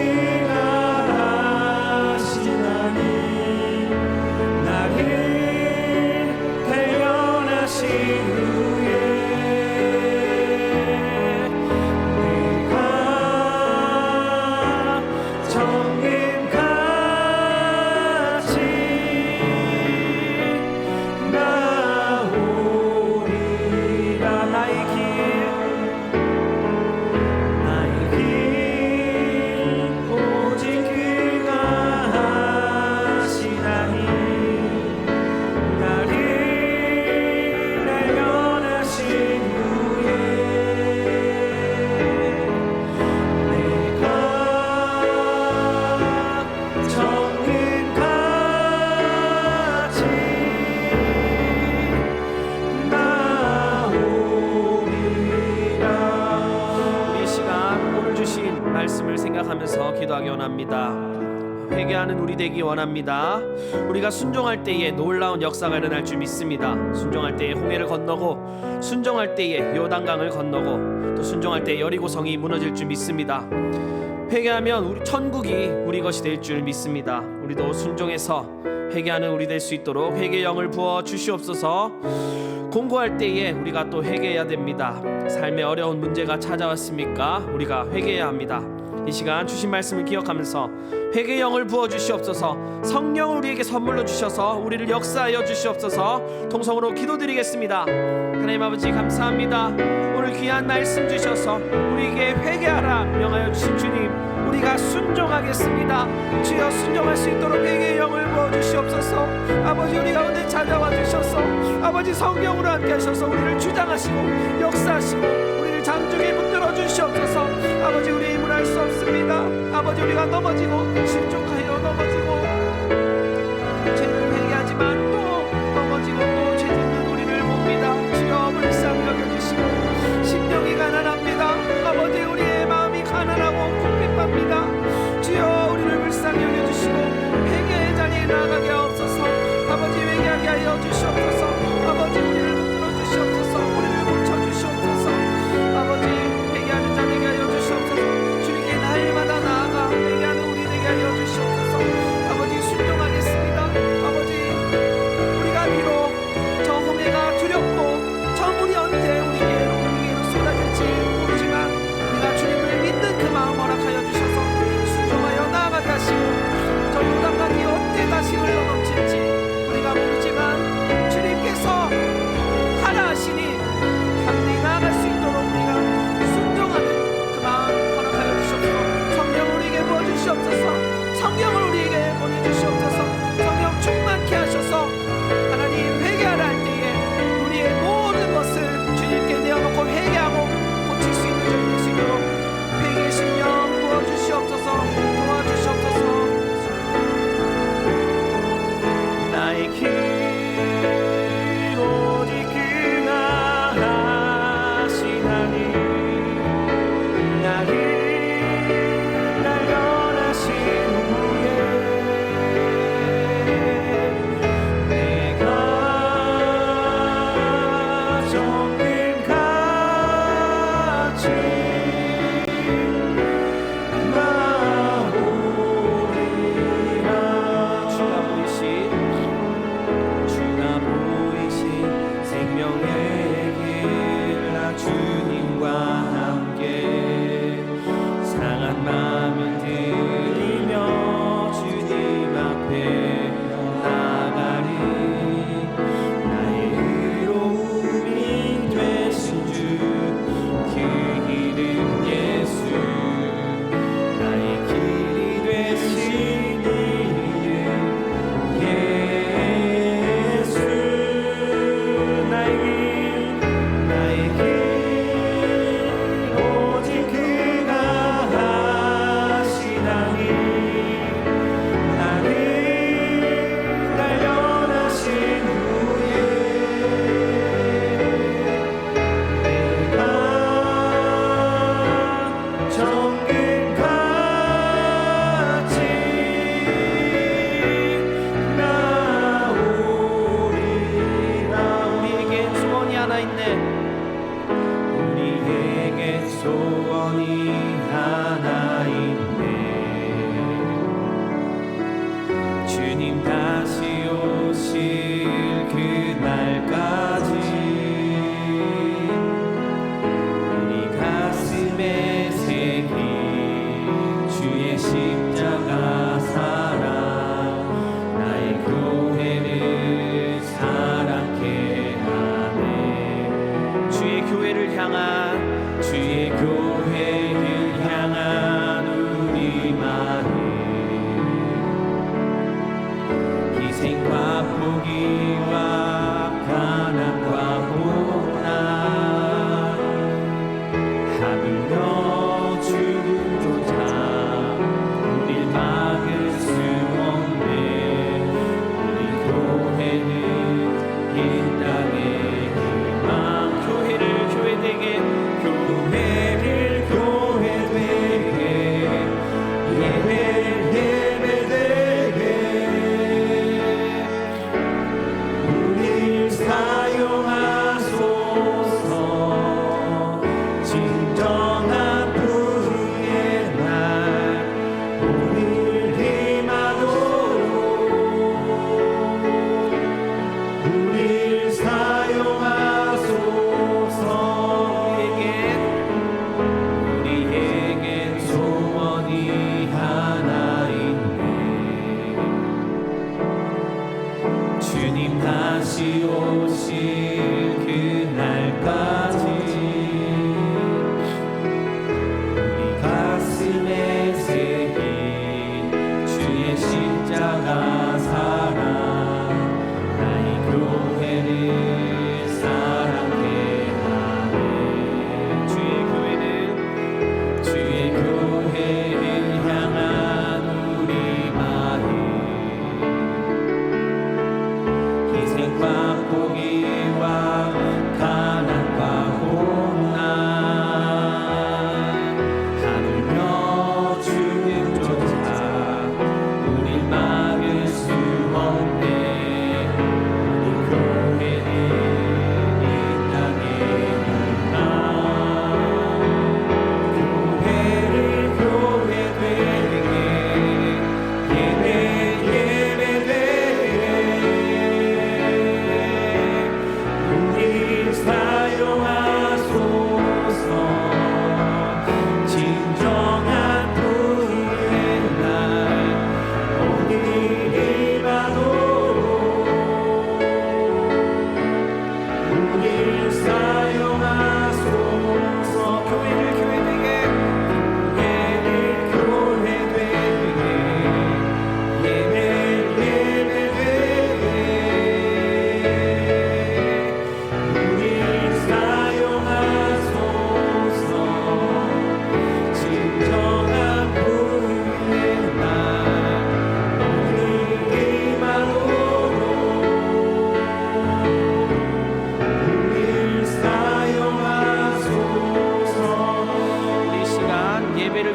주신 말씀을 생각하면서 기도하기 원합니다. 회개하는 우리 되기 원합니다. 우리가 순종할 때에 놀라운 역사가 일어날 줄 믿습니다. 순종할 때에 홍해를 건너고, 순종할 때에 요단강을 건너고, 또 순종할 때에 여리고성이 무너질 줄 믿습니다. 회개하면 우리 천국이 우리 것이 될 줄 믿습니다. 우리도 순종해서 회개하는 우리 될 수 있도록 회개의 영을 부어 주시옵소서. 공고할 때에 우리가 또 회개해야 됩니다. 삶에 어려운 문제가 찾아왔습니까? 우리가 회개해야 합니다. 이 시간 주신 말씀을 기억하면서 회개의 영을 부어 주시옵소서. 성령을 우리에게 선물로 주셔서 우리를 역사하여 주시옵소서. 통성으로 기도드리겠습니다. 하나님 아버지 감사합니다. 오늘 귀한 말씀 주셔서 우리에게 회개하라 명하여 주신 주님, 우리가 순종하겠습니다. 주여 순종할 수 있도록 회개의 영을 부어 주시옵소서. 아버지 우리 가운데 찾아와 주셔서 아버지 성령으로 함께 하셔서 우리를 주장하시고 역사하시고 우리를 장중에 붙들어 주시옵소서. 아버지 우리 힘을 할 수 없습니다. 아버지 우리가 넘어지고 실족하여 넘어지고 죄를 회개하지만 또 넘어지고 또 죄 짓는 우리를 봅니다. 주여 불쌍히 여겨주시고 심령이 가난합니다. 아버지 우리의 마음이 가난하고 궁핍합니다. 주여 우리를 불쌍히 여겨주시고 회개의 자리에 나아가게 하옵소서. 아버지 회개하게 하여 주시옵소서. 아버지 우리를 붙들어 주시옵소서. 우리를 고쳐주시옵소서. 아버지 회개하는 자 되게 하여 주시옵소서. 주님께 날마다 나아가 회개하는 우리 되게 하여 주시옵소서. 아버지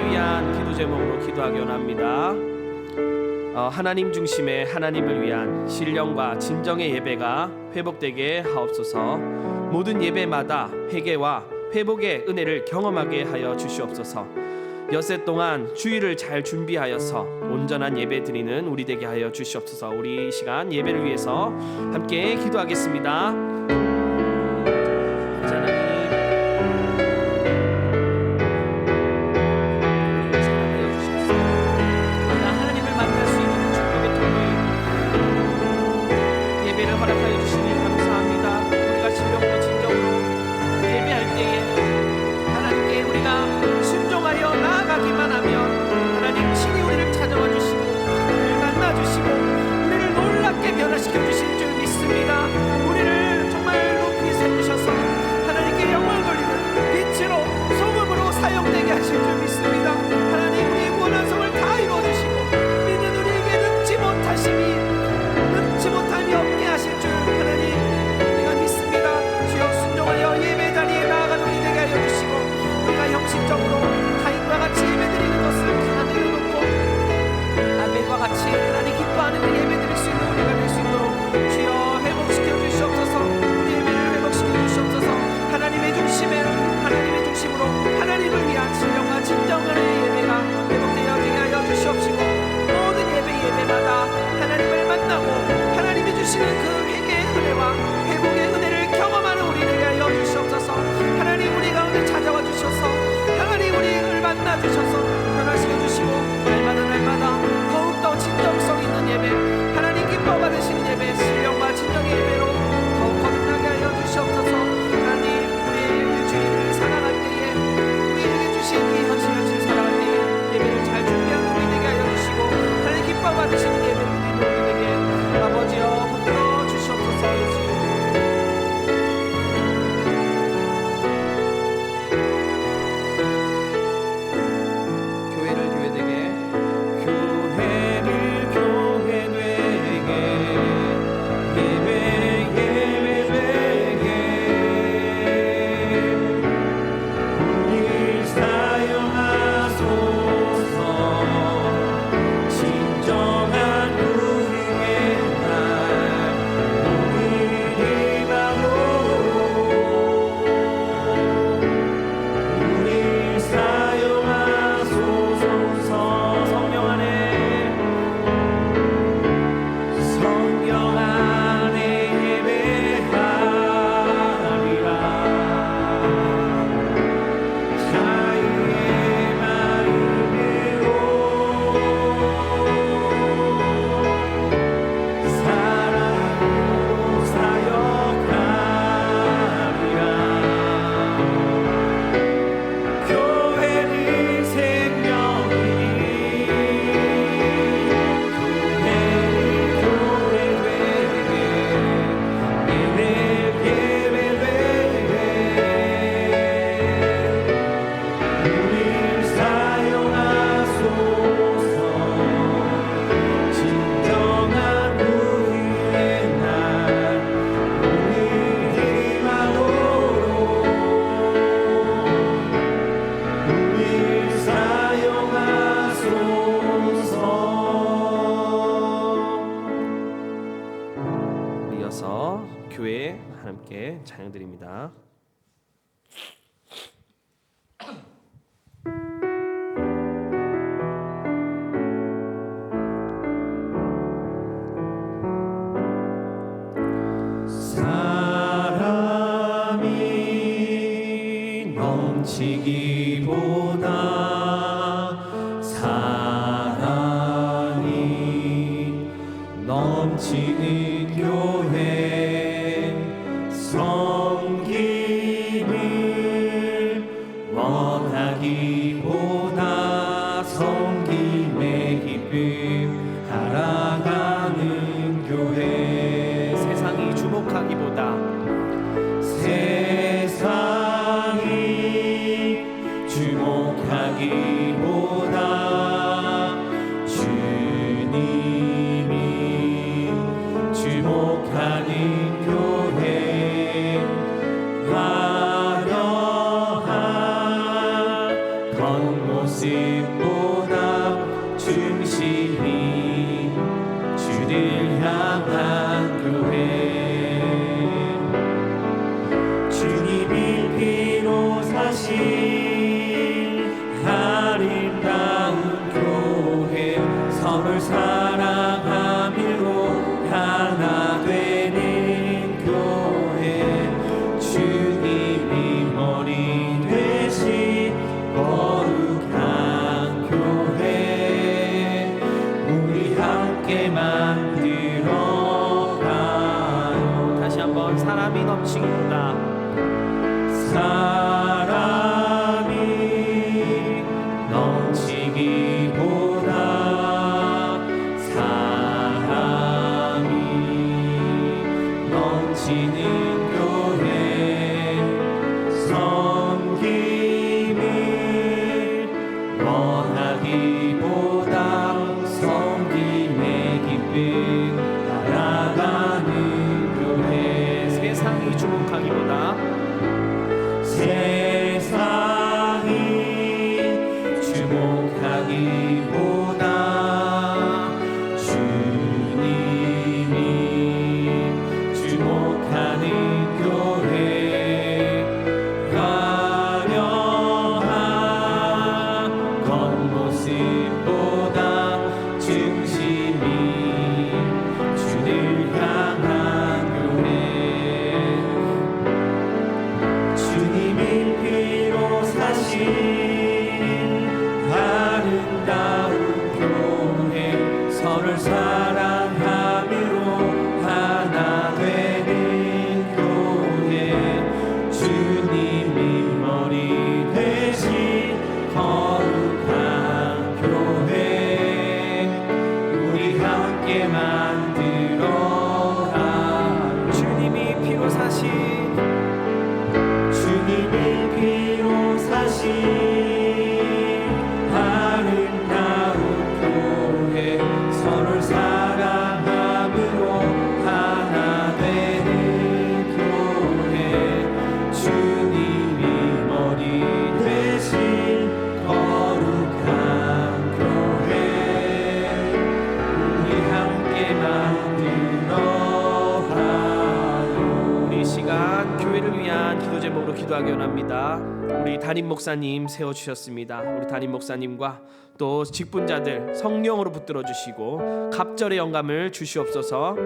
예배를 위한 기도 제목으로 기도하기 원합니다. 하나님 중심의 하나님을 위한 신령과 진정의 예배가 회복되게 하옵소서. 모든 예배마다 회개와 회복의 은혜를 경험하게 하여 주시옵소서. 엿새 동안 주일을 잘 준비하여서 온전한 예배 드리는 우리 되게 하여 주시옵소서. 우리 이 시간 예배를 위해서 함께 기도하겠습니다. 교회 하나님께 찬양드립니다. 사람이 넘치기보다 사랑이 넘치는 교회 섬김을 원하기보다 섬김의 기쁨 알아가는 교회 세상이 주목하기보다 세상이 서로를 사랑함으로 하나 되는 교회 주님이 머리 되신 거룩한 교회 우리 함께 만들어가요. 다시 한번 사람이 넘치기보다 사람이 넘치기보다 사람이 넘치는 교회 섬김을 원하기보다 섬김의 기쁨 알아가는 교회 세상이 주목하기보다 세상이 주목하기보다 주님이 주목하는 교회 화려한 겉모습보다 중심이 주를 향한 교회 주님의 피로 사신 아름다운 교회 서로를 사랑함으로 하나 되는 교회 주님이 머리 되신 거룩한 교회 우리 함께 만들어가 주님이 피로 사신 주님의 피로 사신 아름다운 교회 서로를 사랑함으로 하나 되는 교회 주님이 머리 되신 거룩한 교회 우리 함께 만들어가요. 우리 이 시간 교회를 위한 기도 제목으로 기도하기 원합니다. 우리 담임 목사님 세워주셨습니다. 우리 담임 목사님과 또 직분자들 성령으로 붙들어 주시고 갑절의 영감을 주시옵소서.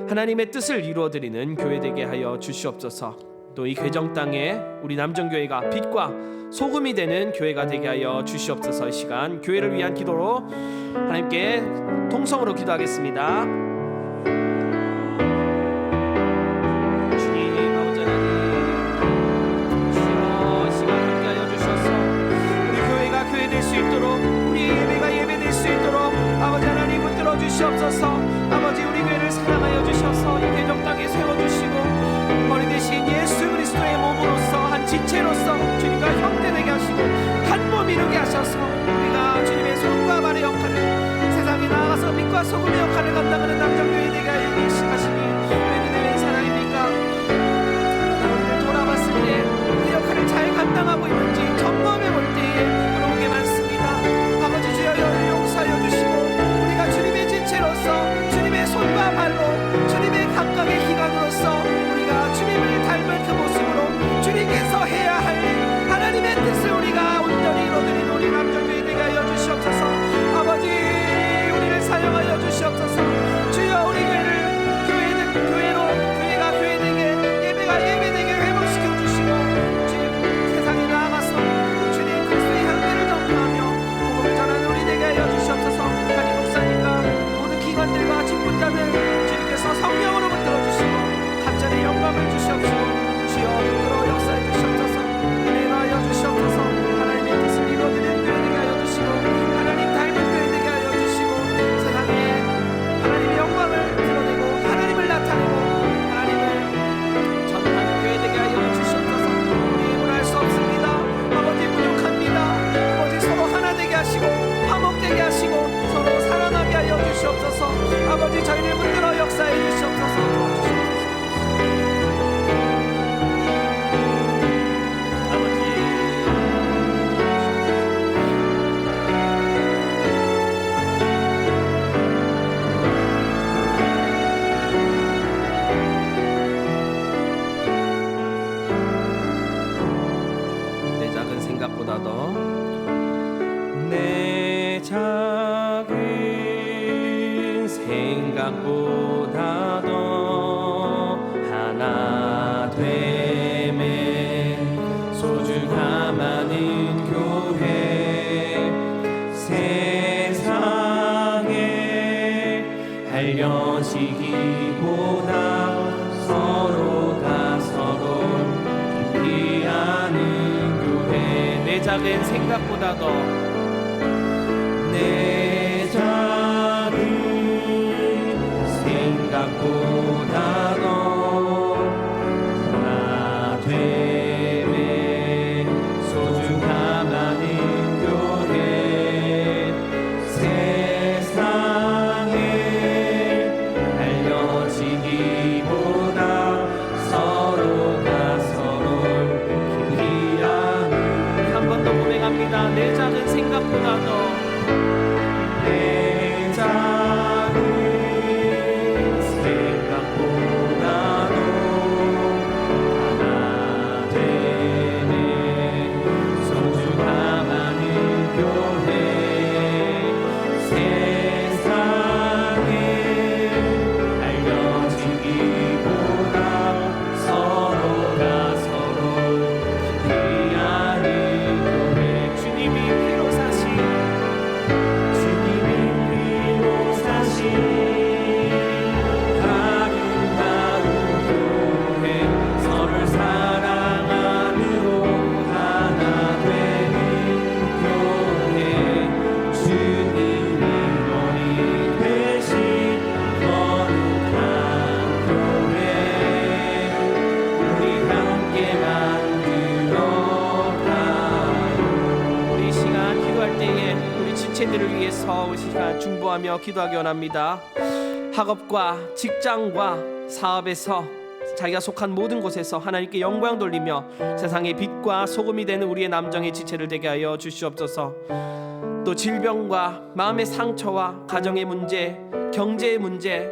하나님의 뜻을 이루어드리는 교회 되게 하여 주시옵소서. 또 이 괴정 땅에 우리 남정교회가 빛과 소금이 되는 교회가 되게 하여 주시옵소서. 이 시간 교회를 위한 기도로 하나님께 통성으로 기도하겠습니다. 주님 아버지 하나님 주여 이 시간 함께하여 주셔서 우리 교회가 교회 될 수 있도록 우리 예배가 예배 될 수 있도록 아버지 하나님 붙들어 주시옵소서. 아버지 우리 교회를 사랑하여 주셔서 이 괴정 땅에 세워주시고 머리 대신 예수 그리스도의 몸으로서 한 지체로서 주님과 형제되게 하시고 한 몸 이루게 하셔서 우리가 주님의 손과 발의 역할을 세상에 나아가서 빛과 소금의 역할을 감당하는 남정교회 되게 하여 계시니 왜 사랑입니까? 우리를 돌아봤을 때 그 역할을 잘 감당하고 있는지 점검해 볼 때에 그런 게 많습니다. 아버지 주여 저희를 용서하여 주시고 우리가 주님의 지체로서 주님의 손과 발로 주님의 각각의 기관으로서 우리가 주님을 닮은 그 모습으로 주님께서 해야 할 일 하나님의 뜻을 우리가 온전히 이루어드리는 우리 남정교회 되게 하여 주시옵소서. 아버지 우리를 사용하여 주시옵소서. 주여 우리 교회를 교회로 교회가 교회되게 예배가 예배되게 회복시켜 주시고 주님 세상에 나아가서 주님 그리스도의 향기를 전파하며 복음을 전하는 우리 되게 하여 주시옵소서. 담임 목사님과 모든 기관들과 직분자들 주님께서 성령으로 붙들어 주시고 갑절의 영감을 주시옵시고 주여 붙들어 역사해 주시옵소서. 은혜 하여 주시옵소서. 하나님의 뜻을 이루어드리는 교회 되게 하여 주시고 하나님 닮은 교회 되게 하여 주시고 세상에 하나님의 영광을 드러내고 하나님을 나타내고 하나님을 전하는 교회 되게 하여 주시옵소서. 우리 힘으로 할 수 없습니다. 아버지 부족합니다. 아버지 서로 하나 되게 하시고 화목되게 하시고 서로 사랑하게 하여 주시옵소서. 아버지 저희를 붙들어 역사해 주시옵소서. 내 작은 생각보다도 내 작은 생각보다도 하나 되매 소중함 많은 교회 세상에 알려지기보다 서로가 서로 깊이 아는 교회 내 작은 생각보다도 내 작은 생각보다도 하나 되매 소중함 많은 교회 세상에 알려지기보다 서로가 서로 깊이 아는 한 번 더 고백합니다. 내 작은 생각보다도 내 작은 생각보다도 하나 되매 소중함 많은 교회 세상에 알려지기보다 서로가 서로 깊이 아는 교회 주님이 피로 사신 아름다운 교회 서로를 사랑함으로 하나 되는 교회 주님이 머리 되신 거룩한 교회 우리 함께 만들어 가요. 우리 이 시간 기도할 때에 우리 지체들을 위해서 우리 시간 중보하며 기도하기 원합니다. 학업과 직장과 사업에서 자기가 속한 모든 곳에서 하나님께 영광 돌리며 세상의 빛과 소금이 되는 우리의 남정의 지체를 되게 하여 주시옵소서. 또 질병과 마음의 상처와 가정의 문제, 경제의 문제,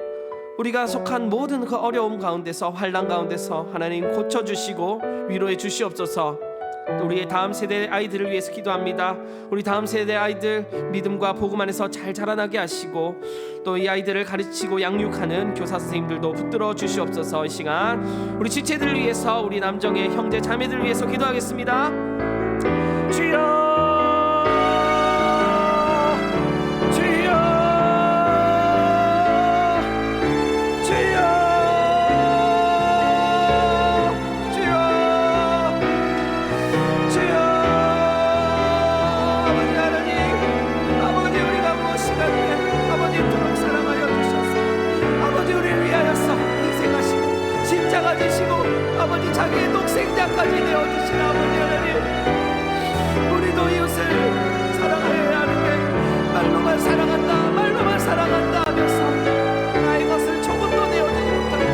우리가 속한 모든 그 어려움 가운데서 환난 가운데서 하나님 고쳐주시고 위로해 주시옵소서. 또 우리의 다음 세대 아이들을 위해서 기도합니다. 우리 다음 세대 아이들 믿음과 복음 안에서 잘 자라나게 하시고 또 이 아이들을 가르치고 양육하는 교사 선생님들도 붙들어 주시옵소서. 이 시간 우리 지체들을 위해서 우리 남정의 형제 자매들을 위해서 기도하겠습니다. 주여 아버지 자기의 독생자까지 내어주신 아버지 하나님, 우리도 이웃을 사랑하여야 하는데 말로만 사랑한다 말로만 사랑한다 하면서 나의 것을 조금도 내어주지 못하고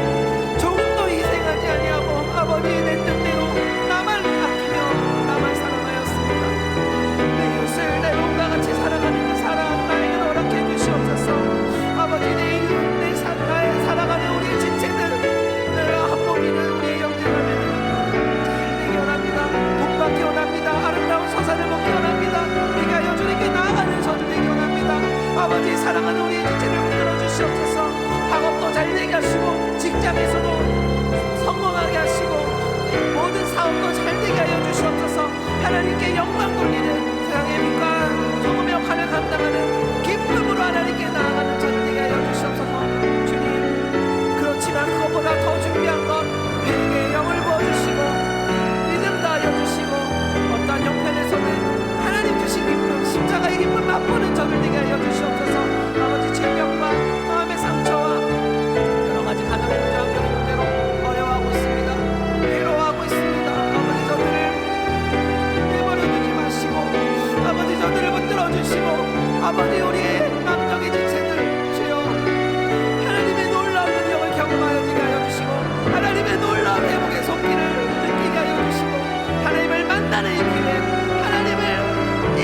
조금도 희생하지 아니하고 아버지 내 뜻대로 나만 아끼며 나만 사랑하였습니다. 내 이웃을 내 몸과 같이 사랑하는 그 사랑 나에게 허락해 주시옵소서. 아버지 내 이웃 나의 사랑하는 우리 지체들 내가 한 몸이는 우리의 형제자매들 되기 원합니다. 복받기 원합니다. 아름다운 서산을 먹기 원합니다. 내가 여주님께 나아가는 저들 되기 원합니다. 아버지 사랑하는 우리의 지체를 붙들어 주시옵소서. 학업도 잘 되게 하시고 직장에서도 성공하게 하시고 모든 사업도 잘 되게 하여 주시옵소서. 하나님께 영광 돌리는 세상의 빛과 소금의 역할을 감당하는 기쁨으로 하나님께 나아가는 저들 되게 하여 주시옵소서. 주님, 그렇지만 그것보다 더 중요한 건 우리에게 영을 부어주시고 믿음 다하여 주시고 어떠한 형편에서는 하나님 주신 기쁨 십자가의 기쁨 맛보는 저들 되게 하여 주시옵소서. 아버지 질병과 마음의 상처와 여러가지 가정의 문제 환경의 문제로 어려워하고 있습니다. 괴로워하고 있습니다. 아버지 저들을 내버려두지 마시고 아버지 저들을 붙들어 주시고 아버지 우리의 남정의 지체들 주여 하나님의 놀라운 능력을 경험하여지게 하여 주시고 하나님의 놀라운 회복의 손길을 느끼게 하여 주시고 하나님을 만나는 이 기회 하나님을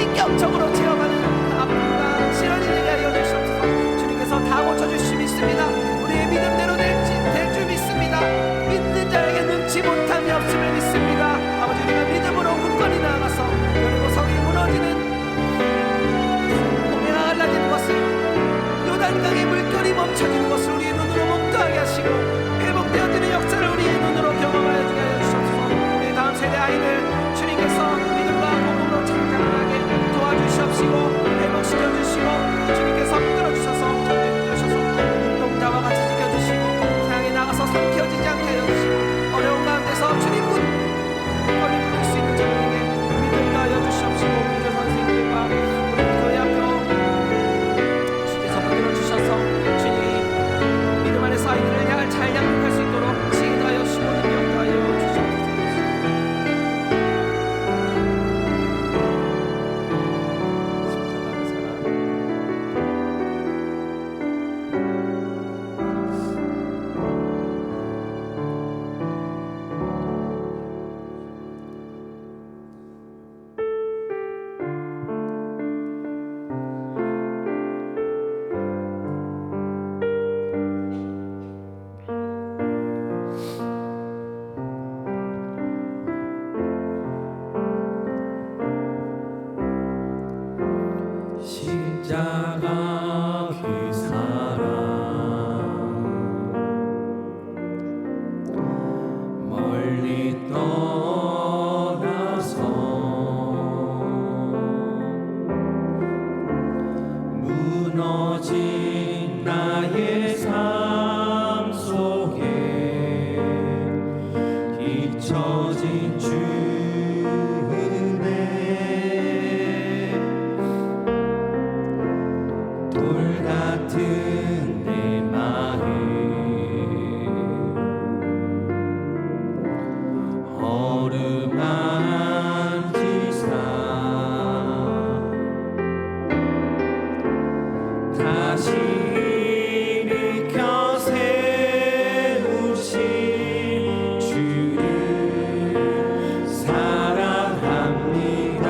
인격적으로 체험하는 그 아픔과 시련이 되게 하여 주시옵소서. 주님께서 다 고쳐주시 믿습니다. 우리의 믿음대로 될 줄 믿습니다. 믿는 자에게 능치 못함이 없음을 믿습니다. 아버지 우리가 믿음으로 굳건히 나아가서 그리고 성이 무너지는 공회가 갈라지는 십자가 그 사랑 멀리 떠나서 무너진 나의 삶 속에 잊혀진 주 은혜 돌 같은 내 마음 어루만지사 다시 일으켜 세우신 주를 사랑합니다.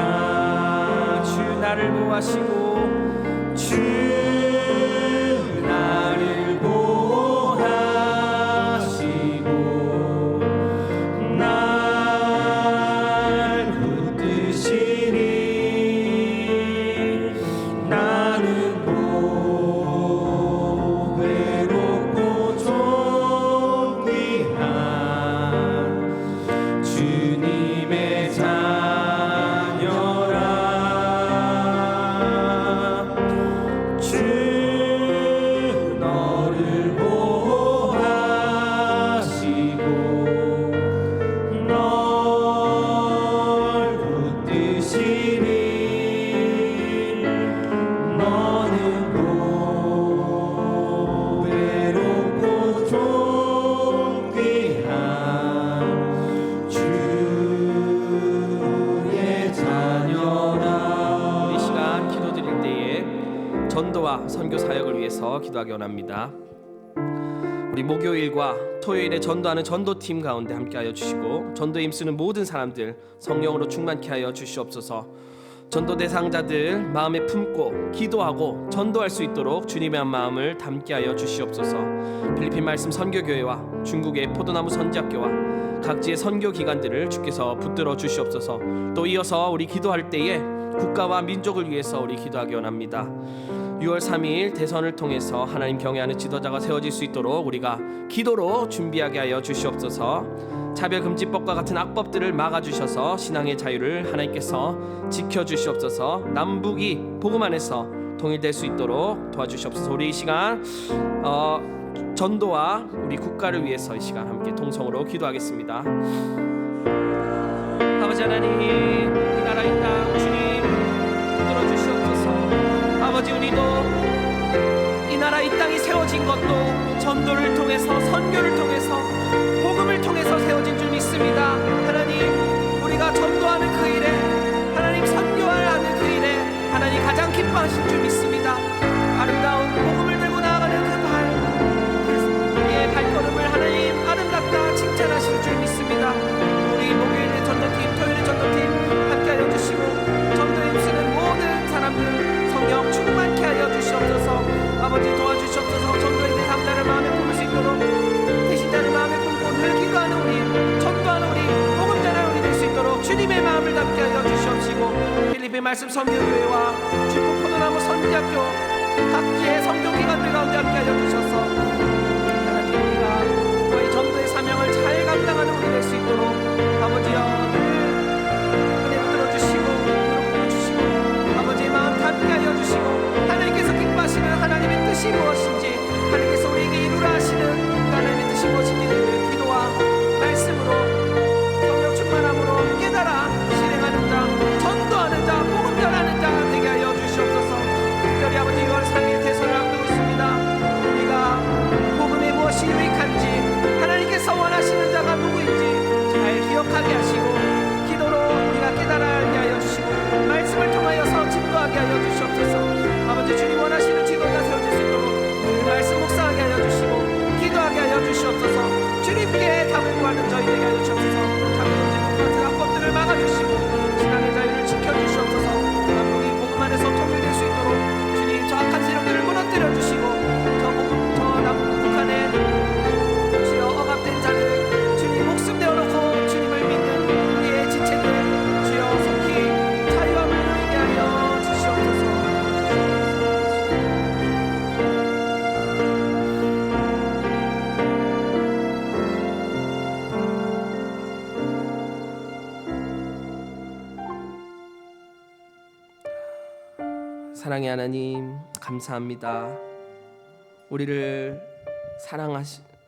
주 나를 보호하시고 주 나를 보호하시고 날 붙드시니 나는 고배롭고 존귀한 주님의 자녀라. 주 너를 보호하시고 널 붙드시니 너는 고배롭고 존귀한 주의 자녀라. 이 시간 기도드릴 때에 전도와 선교 사역을 위해서 기도하기 원합니다. 우리 목요일과 토요일에 전도하는 전도팀 가운데 함께하여 주시고 전도에 힘쓰는 모든 사람들 성령으로 충만케 하여 주시옵소서. 전도 대상자들 마음에 품고 기도하고 전도할 수 있도록 주님의 한 마음을 담게 하여 주시옵소서. 필리핀 말씀 선교교회와 중국의 포도나무 선지학교와 각지의 선교 기관들을 주께서 붙들어 주시옵소서. 또 이어서 우리 기도할 때에 국가와 민족을 위해서 우리 기도하기 원합니다. 6월 3일 대선을 통해서 하나님 경외하는 지도자가 세워질 수 있도록 우리가 기도로 준비하게 하여 주시옵소서. 차별금지법과 같은 악법들을 막아주셔서 신앙의 자유를 하나님께서 지켜주시옵소서. 남북이 복음 안에서 통일될 수 있도록 도와주시옵소서. 우리 이 시간 전도와 우리 국가를 위해서 이 시간 함께 통성으로 기도하겠습니다. 아버지 하나님, 이 나라 이 땅 주님 붙들어 주시옵소서. 아버지, 우리도 이 나라 이 땅이 세워진 것도 전도를 통해서 선교를 통해서 복음을 통해서 세워진 줄 믿습니다. 하나님, 우리가 전도하는 그 일에 하나님 선교하는 그 일에 하나님 가장 기뻐하신 줄 믿습니다. 아름다운 복음을 들고 나아가는 그 발걸음을 하나님 아름답다 칭찬하실 줄 믿습니다. 우리 목요일의 전도팀, 토요일의 전도팀 함께하여 주시고 전도에 힘쓰는 모든 사람들 성령 충만케 하여 주시옵소서. 아버지 도와주시옵소서. 전도의 대상자를 마음에 품을 수 있도록 대신자를 마음에 품고 늘 기도하는 우리, 전도하는 우리, 복음 전하는 우리 될 수 있도록 주님의 마음을 담게 하여 주시옵시고 필리핀 말씀 선교교회와 중국 포도나무 선지학교 각지의 선교기관들 가운데 함께 하여 주셔서 하나님, 우리가 너희 전도의 사명을 잘 감당하는 우리 될 수 있도록 아버지여 늘 은혜 붙들어 주시고 물어 주시고 아버지의 마음 담게 하여 주시고 하나님께서 기뻐하시는 하나님의 뜻이 무엇인지 하나님께서 우리에게 이루라 하시는 하나님의 뜻이 무엇인지를 기도와 말씀으로 성령 충만함으로 깨달아 실행하는 자, 전도하는 자, 복음 전하는 자 되게 하여 주시옵소서. 특별히 아버지 6월 3일 대선을 앞두고 있습니다. 우리가 복음이 무엇이 유익한지 하나님께서 원하시는 자가 누구인지 잘 기억하게 하시고 기도로 우리가 깨달아 알게 하여 주시고 말씀을 통하여서 진도하게 하여 주시옵소서. 아버지, 주님 원하시는 지도자 세워질 수 있도록 사랑의 하나님 감사합니다. 우리를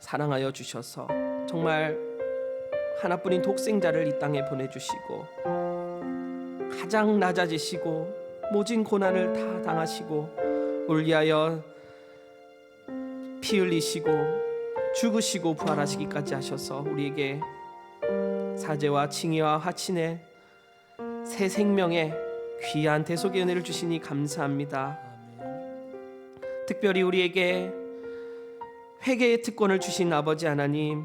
사랑하여 주셔서 정말 하나뿐인 독생자를 이 땅에 보내주시고 가장 낮아지시고 모진 고난을 다 당하시고 우리 위하여 피 흘리시고 죽으시고 부활하시기까지 하셔서 우리에게 사죄와 칭의와 화친의 새 생명의 귀한 대속의 은혜를 주시니 감사합니다. 특별히 우리에게 회개의 특권을 주신 아버지 하나님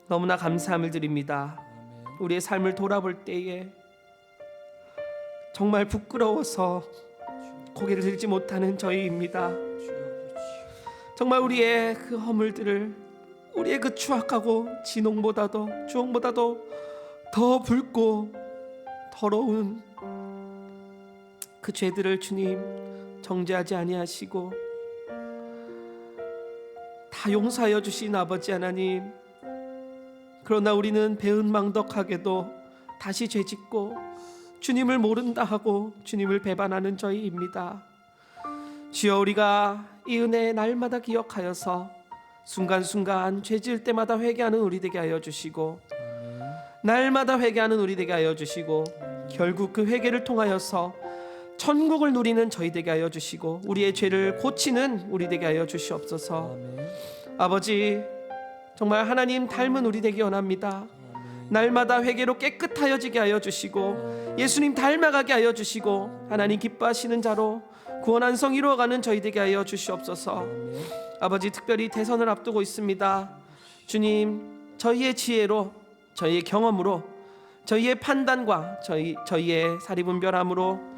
너무나 감사함을 드립니다. 우리의 삶을 돌아볼 때에 정말 부끄러워서 고개를 들지 못하는 저희입니다. 정말 우리의 그 허물들을 우리의 그 추악하고 진홍보다도 주홍보다도 더 붉고 더러운 그 죄들을 주님 정죄하지 아니하시고 다 용서하여 주신 아버지 하나님, 그러나 우리는 배은망덕하게도 다시 죄짓고 주님을 모른다 하고 주님을 배반하는 저희입니다. 주여, 우리가 이 은혜 날마다 기억하여서 순간순간 죄 지을 때마다 회개하는 우리 되게 하여 주시고 날마다 회개하는 우리 되게 하여 주시고 결국 그 회개를 통하여서 천국을 누리는 저희 되게 하여 주시고 우리의 죄를 고치는 우리 되게 하여 주시옵소서. 아버지, 정말 하나님 닮은 우리 되기 원합니다. 날마다 회개로 깨끗하여지게 하여 주시고 예수님 닮아가게 하여 주시고 하나님 기뻐하시는 자로 구원한 성 이루어가는 저희 되게 하여 주시옵소서. 아버지, 특별히 대선을 앞두고 있습니다. 주님, 저희의 지혜로, 저희의 경험으로, 저희의 판단과 저희의 사리분별함으로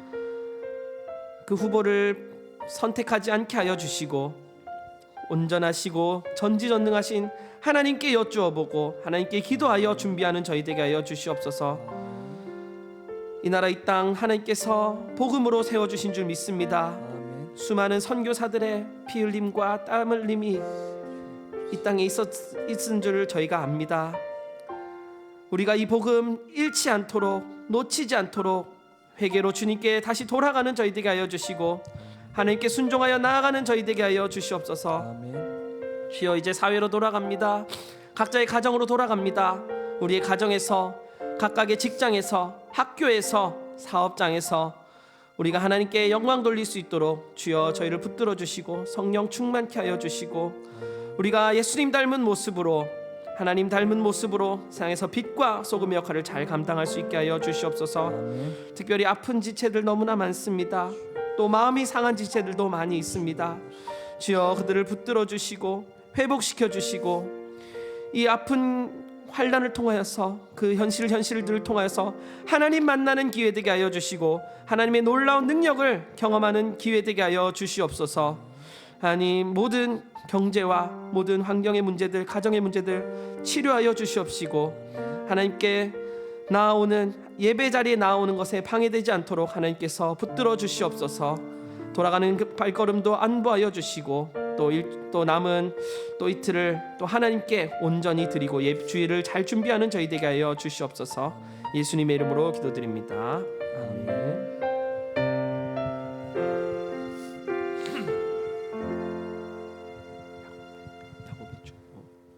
그 후보를 선택하지 않게 하여 주시고 온전하시고 전지전능하신 하나님께 여쭈어 보고 하나님께 기도하여 준비하는 저희 되게 하여 주시옵소서. 이 나라 이 땅 하나님께서 복음으로 세워주신 줄 믿습니다. 수많은 선교사들의 피 흘림과 땀 흘림이 이 땅에 있은 줄 저희가 압니다. 우리가 이 복음 잃지 않도록, 놓치지 않도록 회개로 주님께 다시 돌아가는 저희 되게 하여 주시고 하나님께 순종하여 나아가는 저희 되게 하여 주시옵소서. 주여, 이제 사회로 돌아갑니다. 각자의 가정으로 돌아갑니다. 우리의 가정에서, 각각의 직장에서, 학교에서, 사업장에서 우리가 하나님께 영광 돌릴 수 있도록 주여 저희를 붙들어 주시고 성령 충만케 하여 주시고 우리가 예수님 닮은 모습으로, 하나님 닮은 모습으로 세상에서 빛과 소금의 역할을 잘 감당할 수 있게 하여 주시옵소서. 특별히 아픈 지체들 너무나 많습니다. 또 마음이 상한 지체들도 많이 있습니다. 주여, 그들을 붙들어 주시고 회복시켜 주시고 이 아픈 환난을 통하여서 그 현실들을 통하여서 하나님 만나는 기회 되게 하여 주시고 하나님의 놀라운 능력을 경험하는 기회 되게 하여 주시옵소서. 하나님, 모든 경제와 모든 환경의 문제들, 가정의 문제들 치료하여 주시옵시고 하나님께 나아오는 예배 자리에 나오는 것에 방해되지 않도록 하나님께서 붙들어 주시옵소서. 돌아가는 그 발걸음도 안보하여 주시고 또 남은 또 이틀을 또 하나님께 온전히 드리고 주일을 잘 준비하는 저희 되게 하여 주시옵소서. 예수님의 이름으로 기도드립니다. 아멘.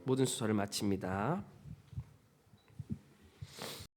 모든 수설을 마칩니다.